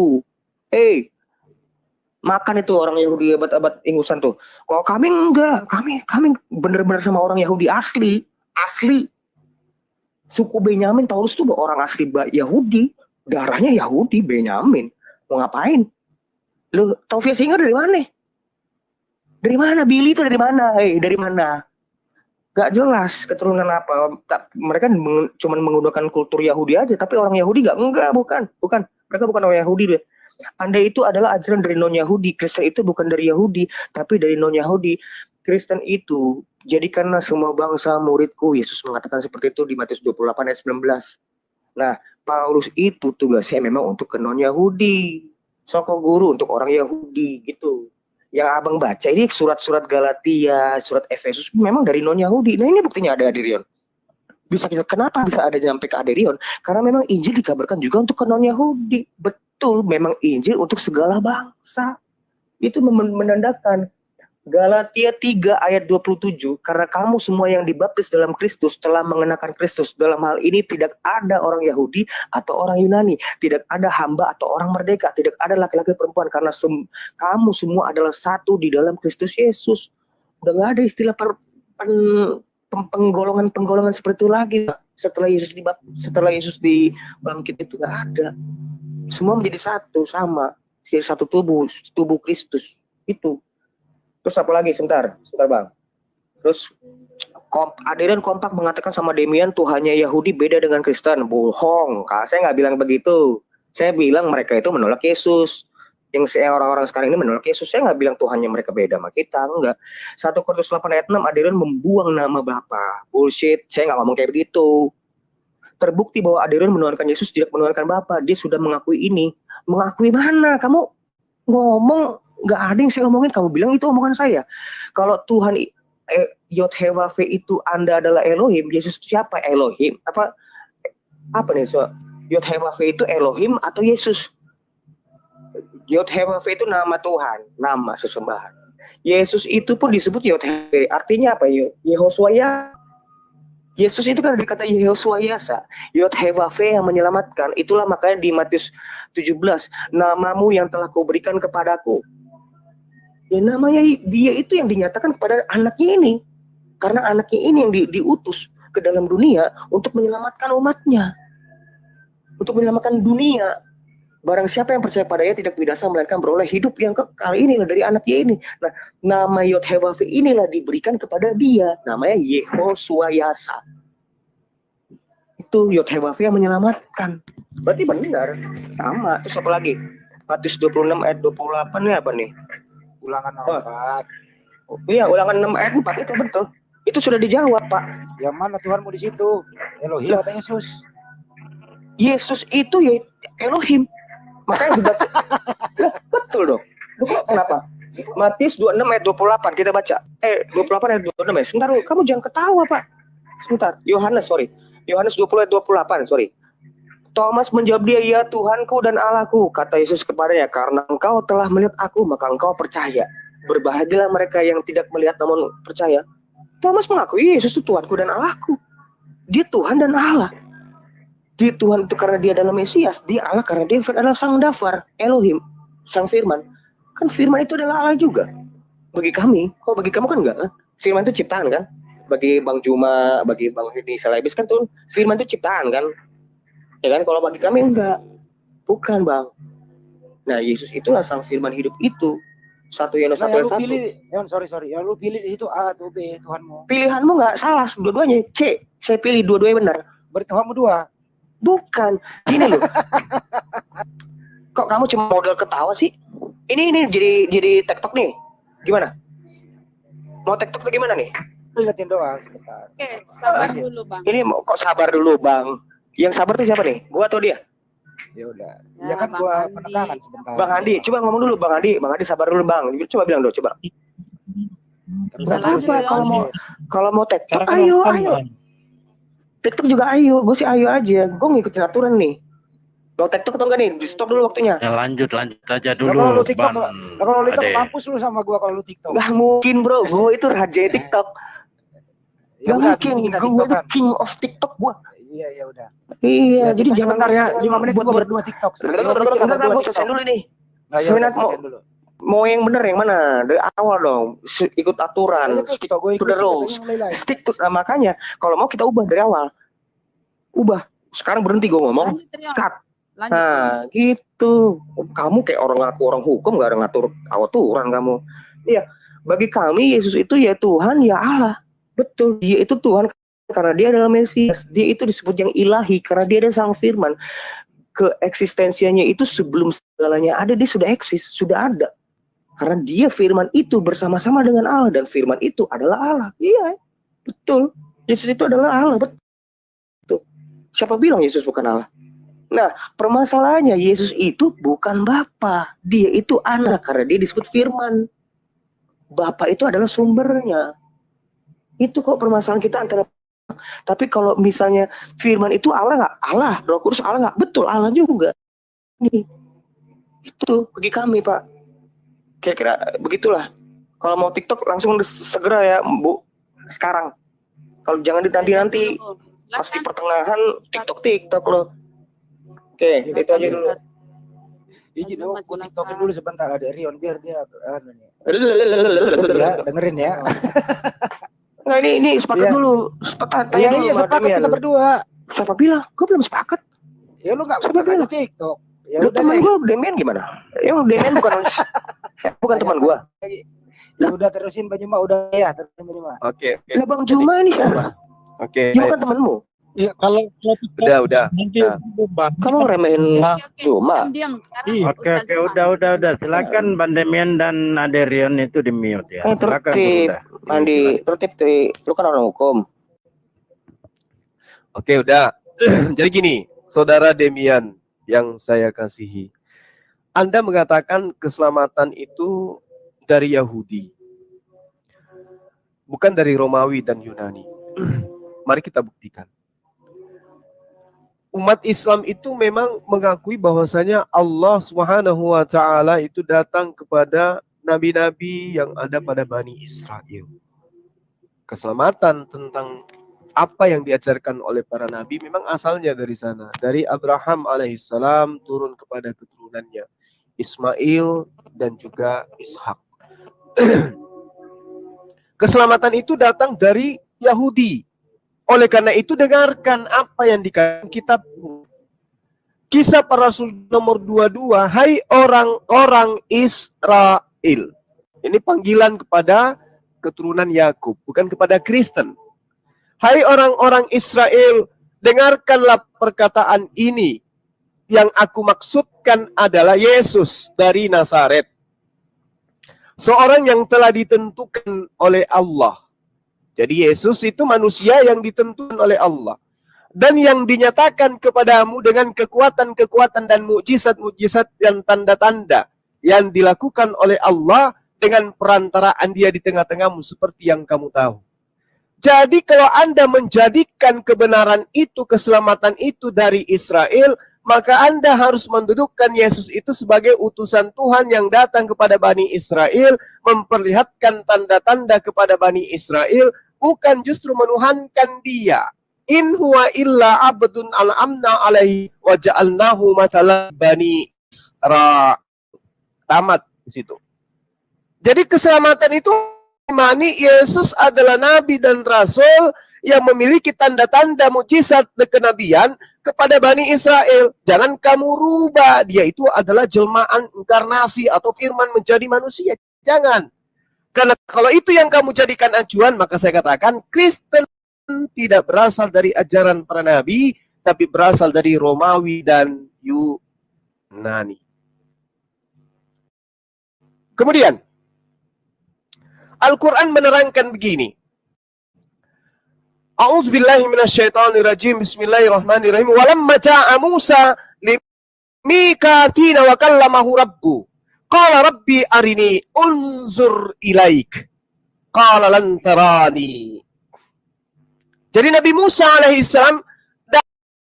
[SPEAKER 8] Makan itu orang Yahudi abad ingusan tuh. Kalau kami enggak. Kami benar-benar sama orang Yahudi asli. Suku Benyamin, Paulus tuh orang asli Yahudi. Darahnya Yahudi, Benyamin. Mau ngapain? Lu Taufia Singer dari mana? Dari mana? Billy itu dari mana? Dari mana? Gak jelas keturunan apa. Mereka cuma menggunakan kultur Yahudi aja, tapi orang Yahudi bukan. Mereka bukan orang Yahudi deh. Anda itu adalah ajaran dari non-Yahudi. Kristen itu bukan dari Yahudi, tapi dari non-Yahudi. Kristen itu jadikanlah semua bangsa muridku. Yesus mengatakan seperti itu di Matius 28 ayat 19. Nah, Paulus itu tugasnya memang untuk ke non-Yahudi. Soko guru untuk orang Yahudi gitu. Yang abang baca ini surat-surat Galatia, surat Efesus memang dari non-Yahudi. Nah ini buktinya ada di Rion. Kenapa bisa ada sampai ke Aderion? Karena memang Injil dikabarkan juga untuk ke non-Yahudi. Betul, memang Injil untuk segala bangsa. Itu menandakan Galatia 3 ayat 27, karena kamu semua yang dibaptis dalam Kristus telah mengenakan Kristus. Dalam hal ini tidak ada orang Yahudi atau orang Yunani, tidak ada hamba atau orang merdeka, tidak ada laki-laki perempuan, karena kamu semua adalah satu di dalam Kristus Yesus. Udah nggak ada istilah penggolongan seperti itu lagi. Setelah Yesus dibangkit itu nggak ada. Semua menjadi satu, sama, jadi satu tubuh Kristus itu. Terus apa lagi? Sebentar Bang. Terus Adrian kompak mengatakan sama Demian Tuhannya Yahudi beda dengan Kristen. Bohong, Kak. Saya nggak bilang begitu. Saya bilang mereka itu menolak Yesus. Yang orang-orang sekarang ini menolak Yesus. Saya nggak bilang Tuhannya mereka beda sama kita, enggak. 1 Korintus 8 ayat 6, Adrian membuang nama Bapa. Bullshit, saya nggak ngomong kayak begitu. Terbukti bahwa Adrian menuhankan Yesus, tidak menuhankan Bapa. Dia sudah mengakui ini. Mengakui mana? Kamu ngomong, nggak ada yang saya omongin. Kamu bilang itu omongan saya. Kalau Tuhan Yod-Heh-Vav itu Anda adalah Elohim, Yesus siapa? Elohim? Apa nih? So, Yod-Heh-Vav itu Elohim atau Yesus? Yod-Heh-Vav itu nama Tuhan, nama sesembahan. Yesus itu pun disebut Yod-Heh, artinya apa? Yehoshua. Yesus itu kan dari kata Yehoshua-Yasa, Yod-Heh-Vav yang menyelamatkan. Itulah makanya di Matius 17, namamu yang telah kau berikan kepadaku. Ya namanya dia itu yang dinyatakan kepada anaknya ini. Karena anaknya ini yang diutus ke dalam dunia untuk menyelamatkan umatnya. Untuk menyelamatkan dunia. Barang siapa yang percaya padanya tidak binasa melainkan beroleh hidup yang kekal. Inilah dari anaknya ini. Nah, nama Yod-Heh-Vav inilah diberikan kepada dia. Namanya Yehoshua-Yasa. Itu Yod-Heh-Vav yang menyelamatkan. Berarti benar. Sama. Terus apa lagi? Matius 26 ayat 28 ini apa nih?
[SPEAKER 5] Ulangan 4.
[SPEAKER 8] Oh, iya, Ulangan 6 ayat 4 itu betul. Itu sudah dijawab, Pak.
[SPEAKER 5] Yang mana Tuhanmu di situ? Elohim atau Yesus?
[SPEAKER 8] Yesus itu ya Elohim. Makanya dibaca. Betul dong. Kenapa? Matius 26 ayat 28 kita baca. 28 ayat 26 ya. Sebentar dulu, kamu jangan ketawa, Pak. Sebentar. Yohanes 20 ayat 28, sorry. Thomas menjawab dia, ya Tuhanku dan Allahku, kata Yesus kepadanya, karena engkau telah melihat aku, maka engkau percaya. Berbahagialah mereka yang tidak melihat namun percaya. Thomas mengakui Yesus itu Tuhanku dan Allahku. Dia Tuhan dan Allah. Dia Tuhan itu karena dia adalah Mesias. Dia Allah karena dia adalah Sang Dafar, Elohim, Sang Firman. Kan Firman itu adalah Allah juga. Bagi kami, kalau bagi kamu kan enggak kan? Firman itu ciptaan kan? Bagi Bang Juma, bagi Bang Hedi Salibis kan tuh Firman itu ciptaan kan? Ya kan? Kalau bagi kami enggak. Bukan, Bang. Nah, Yesus itulah Sang Firman hidup itu. 1 Yohanes 1 ayat 1.
[SPEAKER 5] Sorry. Yang lu pilih di situ A atau B, Tuhanmu.
[SPEAKER 8] Pilihanmu enggak salah, dua-duanya. C. Saya pilih dua-duanya benar.
[SPEAKER 5] Berarti Tuhanmu 2.
[SPEAKER 8] Bukan. Gini loh. Kok kamu cuma modal ketawa sih? Ini jadi TikTok nih. Gimana? Mau TikTok tuh gimana nih?
[SPEAKER 5] Lihatin doang sebentar.
[SPEAKER 3] Oke, sabar dulu, Bang.
[SPEAKER 8] Ini kok sabar dulu, Bang. Yang sabar tuh siapa nih? Gua atau dia?
[SPEAKER 5] Ya udah. Ya kan gua penekanan sebentar.
[SPEAKER 8] Bang Andi, coba ngomong dulu Bang Andi. Bang Andi sabar dulu, Bang. Coba bilang dulu, coba. Berapa kalau mau TikTok ayo. TikTok juga ayo, gue sih ayo aja. Gue ngikutin aturan nih. Mau TikTok atau enggak nih? Di stop dulu waktunya.
[SPEAKER 6] Ya lanjut aja dulu.
[SPEAKER 5] Kalau lu TikTok, kalau lu TikTok mampus lu sama gua kalau lu TikTok.
[SPEAKER 8] Gak mungkin, Bro. Gue itu raja TikTok. Gak mungkin. Gue the king of TikTok gue.
[SPEAKER 5] Iya, ya udah.
[SPEAKER 8] Iya, jadi jangan
[SPEAKER 5] bentar ya. 5 menit gua berdua TikTok.
[SPEAKER 8] Enggak, gue selesai dulu nih. Mau yang bener yang mana? Dari awal dong. Ikut aturan. Stick to the rules. Stick to, makanya kalau mau kita ubah dari awal. Ubah. Sekarang berhenti gue ngomong. Cut. Nah, gitu. Kamu kayak orang hukum, gak ada ngatur aturan kamu. Iya. Bagi kami Yesus itu ya Tuhan, ya Allah. Betul. Dia itu Tuhan karena dia adalah Mesias. Dia itu disebut yang ilahi karena dia adalah Sang Firman. Keeksistensianya itu sebelum segalanya ada, dia sudah eksis, sudah ada. Karena dia Firman itu bersama-sama dengan Allah, dan Firman itu adalah Allah. Iya, betul. Yesus itu adalah Allah, betul. Siapa bilang Yesus bukan Allah? Nah, permasalahannya Yesus itu bukan Bapa. Dia itu anak karena dia disebut Firman. Bapa itu adalah sumbernya. Itu kok permasalahan kita antara Tapi kalau misalnya firman itu Allah nggak? Allah, Roh Kudus Allah nggak? Betul, Allah juga. Nih, itu bagi kami Pak. Kira-kira begitulah. Kalau mau TikTok langsung segera ya Bu, sekarang. Kalau jangan nanti pasti pertengahan TikTok loh. Oke, itu aja dulu.
[SPEAKER 5] Izin aku TikTokin dulu sebentar, ada Rion biar dia ya, dengerin ya.
[SPEAKER 8] Nah, ini sepakat dulu. Sepakat tanya dulu.
[SPEAKER 5] Iya, sepakat kita berdua.
[SPEAKER 8] Siapa bilang? Gue belum sepakat.
[SPEAKER 5] Ya lu enggak sepakat di TikTok. Ya
[SPEAKER 8] udah teman gue Demian gimana? Yang Demian bukan teman gue.
[SPEAKER 5] Ya udah terusin Bang Juma, udah ya terusin Bang Juma.
[SPEAKER 7] Oke.
[SPEAKER 8] Lah Bang Juma ini siapa?
[SPEAKER 7] Oke.
[SPEAKER 8] Juma kan temanmu.
[SPEAKER 2] Iya, kalau
[SPEAKER 7] udah.
[SPEAKER 2] Nanti
[SPEAKER 8] kamu remehin Juma.
[SPEAKER 6] Oke, udah. Silakan Bang Demian dan Aderion itu di mute ya.
[SPEAKER 8] Tertib, Andi, tertib tuh. Lu kan orang hukum.
[SPEAKER 7] Oke, udah. Jadi gini, Saudara Demian yang saya kasihi. Anda mengatakan keselamatan itu dari Yahudi. Bukan dari Romawi dan Yunani. Mari kita buktikan. Umat Islam itu memang mengakui bahwasanya Allah Subhanahu wa taala itu datang kepada nabi-nabi yang ada pada Bani Israel. Keselamatan tentang apa yang diajarkan oleh para nabi memang asalnya dari sana. Dari Abraham alaihissalam turun kepada keturunannya Ismail dan juga Ishak. Keselamatan itu datang dari Yahudi. Oleh karena itu dengarkan apa yang dikatakan kitab Kisah Para Rasul nomor 22. Hai orang-orang Israel. Ini panggilan kepada keturunan Yakub, bukan kepada Kristen. Hai orang-orang Israel, dengarkanlah perkataan ini. Yang aku maksudkan adalah Yesus dari Nazaret. Seorang yang telah ditentukan oleh Allah. Jadi Yesus itu manusia yang ditentukan oleh Allah. Dan yang dinyatakan kepadamu dengan kekuatan-kekuatan dan mukjizat-mukjizat dan tanda-tanda yang dilakukan oleh Allah dengan perantaraan Dia di tengah-tengahmu seperti yang kamu tahu. Jadi kalau Anda menjadikan kebenaran itu, keselamatan itu dari Israel, maka Anda harus mendudukkan Yesus itu sebagai utusan Tuhan yang datang kepada Bani Israel, memperlihatkan tanda-tanda kepada Bani Israel, bukan justru menuhankan Dia. In huwa illa abdun an'amna alaihi wa ja'alnahu mathalan Bani Israel. Tamat di situ. Jadi keselamatan itu imani Yesus adalah nabi dan rasul yang memiliki tanda-tanda mukjizat kenabian kepada Bani Israel. Jangan kamu rubah. Dia itu adalah jelmaan inkarnasi atau firman menjadi manusia. Jangan. Karena kalau itu yang kamu jadikan acuan, maka saya katakan Kristen tidak berasal dari ajaran para nabi, tapi berasal dari Romawi dan Yunani. Kemudian, Al-Quran menerangkan begini. A'udzubillahi minasyaitonirrajim. Bismillahirrahmanirrahim. Walamma ja'a Musa limikatina wa kallamahu rabbu. Qala rabbi arini unzur ilaik. Qala lan tarani. Jadi Nabi Musa alaihissalam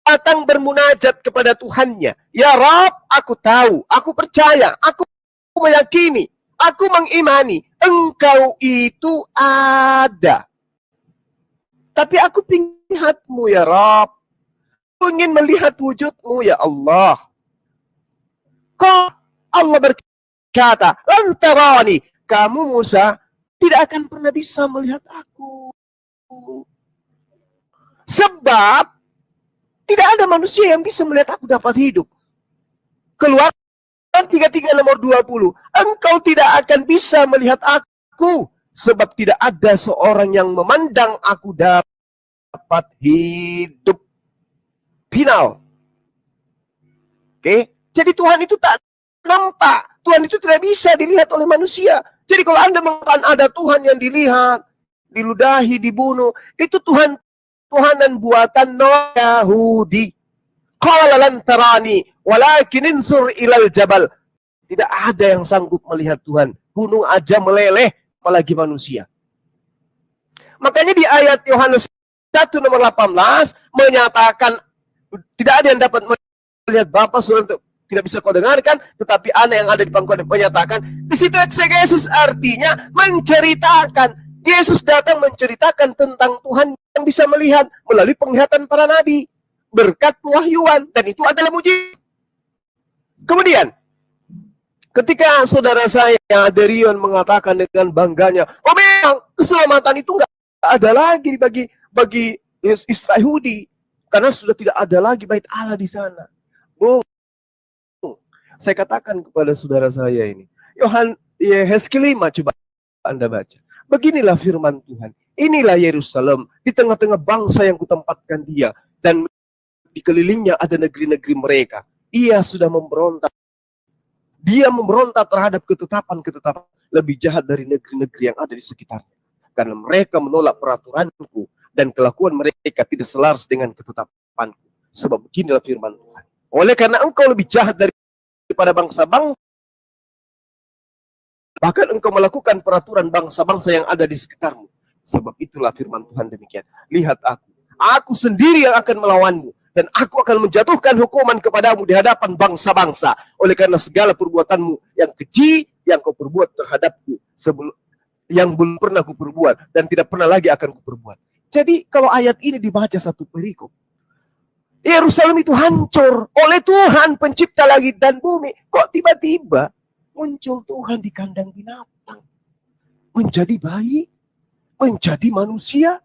[SPEAKER 7] datang bermunajat kepada Tuhannya. Ya Rabb, aku tahu, aku percaya, aku meyakini, aku mengimani Engkau itu ada. Tapi aku ingin melihatmu ya Rabb. Aku ingin melihat wujudmu ya Allah. Kok Allah berkata, lantarani, kamu Musa tidak akan pernah bisa melihat aku. Sebab tidak ada manusia yang bisa melihat aku dapat hidup. Keluar 33 nomor 20. Engkau tidak akan bisa melihat aku. Sebab tidak ada seorang yang memandang aku dapat hidup. Final. Oke. Jadi Tuhan itu tak nampak. Tuhan itu tidak bisa dilihat oleh manusia. Jadi kalau Anda mengatakan ada Tuhan yang dilihat, diludahi, dibunuh, itu Tuhanan buatan Yahudi. Qala lan tarani walakin insur ilal jabal. Tidak ada yang sanggup melihat Tuhan. Gunung aja meleleh, apalagi manusia. Makanya di ayat Yohanes 1 nomor 18 menyatakan tidak ada yang dapat melihat Bapa Saudara tidak bisa kau dengarkan, tetapi anak yang ada di pangkuan menyatakan. Di situ eksegesis artinya menceritakan. Yesus datang menceritakan tentang Tuhan yang bisa melihat melalui penglihatan para nabi berkat pewahyuan, dan itu adalah mujizat. Kemudian ketika saudara saya Derion mengatakan dengan bangganya, oh memang keselamatan itu nggak ada lagi bagi Israel Yahudi karena sudah tidak ada lagi bait Allah di sana. Saya katakan kepada saudara saya ini, Yehezkiel 5, coba Anda baca. Beginilah firman Tuhan. Inilah Yerusalem, di tengah-tengah bangsa yang kutempatkan dia, dan di kelilingnya ada negeri-negeri mereka. Ia sudah memberontak. Dia memberontak terhadap ketetapan-ketetapan lebih jahat dari negeri-negeri yang ada di sekitarnya. Karena mereka menolak peraturanku, dan kelakuan mereka tidak selaras dengan ketetapanku. Sebab beginilah firman Tuhan. Oleh karena engkau lebih jahat daripada bangsa-bangsa, bahkan engkau melakukan peraturan bangsa-bangsa yang ada di sekitarmu. Sebab itulah firman Tuhan demikian. Lihat aku sendiri yang akan melawanmu, dan aku akan menjatuhkan hukuman kepadamu di hadapan bangsa-bangsa. Oleh karena segala perbuatanmu yang keji yang kau perbuat terhadapku, yang belum pernah kuperbuat dan tidak pernah lagi akan kuperbuat. Jadi kalau ayat ini dibaca satu perikop, Yerusalem itu hancur oleh Tuhan pencipta langit dan bumi. Kok tiba-tiba muncul Tuhan di kandang binatang, menjadi bayi, menjadi manusia,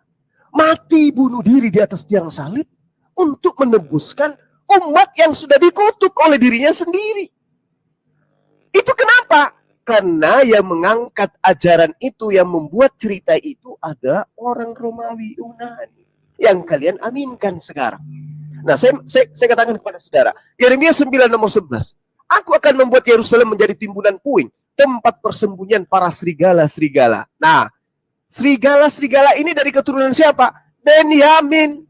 [SPEAKER 7] mati bunuh diri di atas tiang salib untuk menebuskan umat yang sudah dikutuk oleh dirinya sendiri. Itu kenapa? Karena yang mengangkat ajaran itu, yang membuat cerita itu ada orang Romawi Yunani yang kalian aminkan sekarang. Nah, saya katakan kepada saudara, Yeremia 9 nomor 11. Aku akan membuat Yerusalem menjadi timbunan puing, tempat persembunyian para serigala-serigala. Nah, serigala-serigala ini dari keturunan siapa? Benyamin.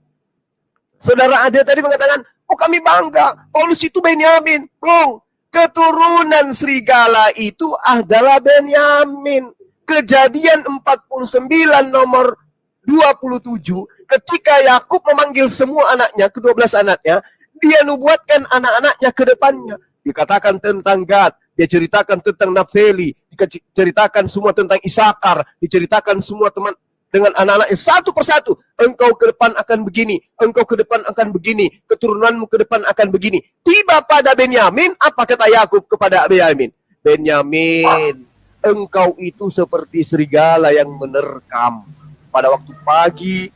[SPEAKER 7] Saudara Ade tadi mengatakan, oh kami bangga, Paulus itu Benyamin. Bung, keturunan serigala itu adalah Benyamin. Kejadian 49 nomor 27, ketika Yakub memanggil semua anaknya, ke-12 anaknya, dia nubuatkan anak-anaknya ke depannya. Dikatakan tentang Gad, dia ceritakan tentang Naftali, diceritakan semua tentang Isakar, diceritakan semua teman dengan anak-anaknya satu persatu. Engkau ke depan akan begini, engkau ke depan akan begini, keturunanmu ke depan akan begini. Tiba pada Benyamin, apa kata Yakub kepada Benyamin? Benyamin, engkau itu seperti serigala yang menerkam. Pada waktu pagi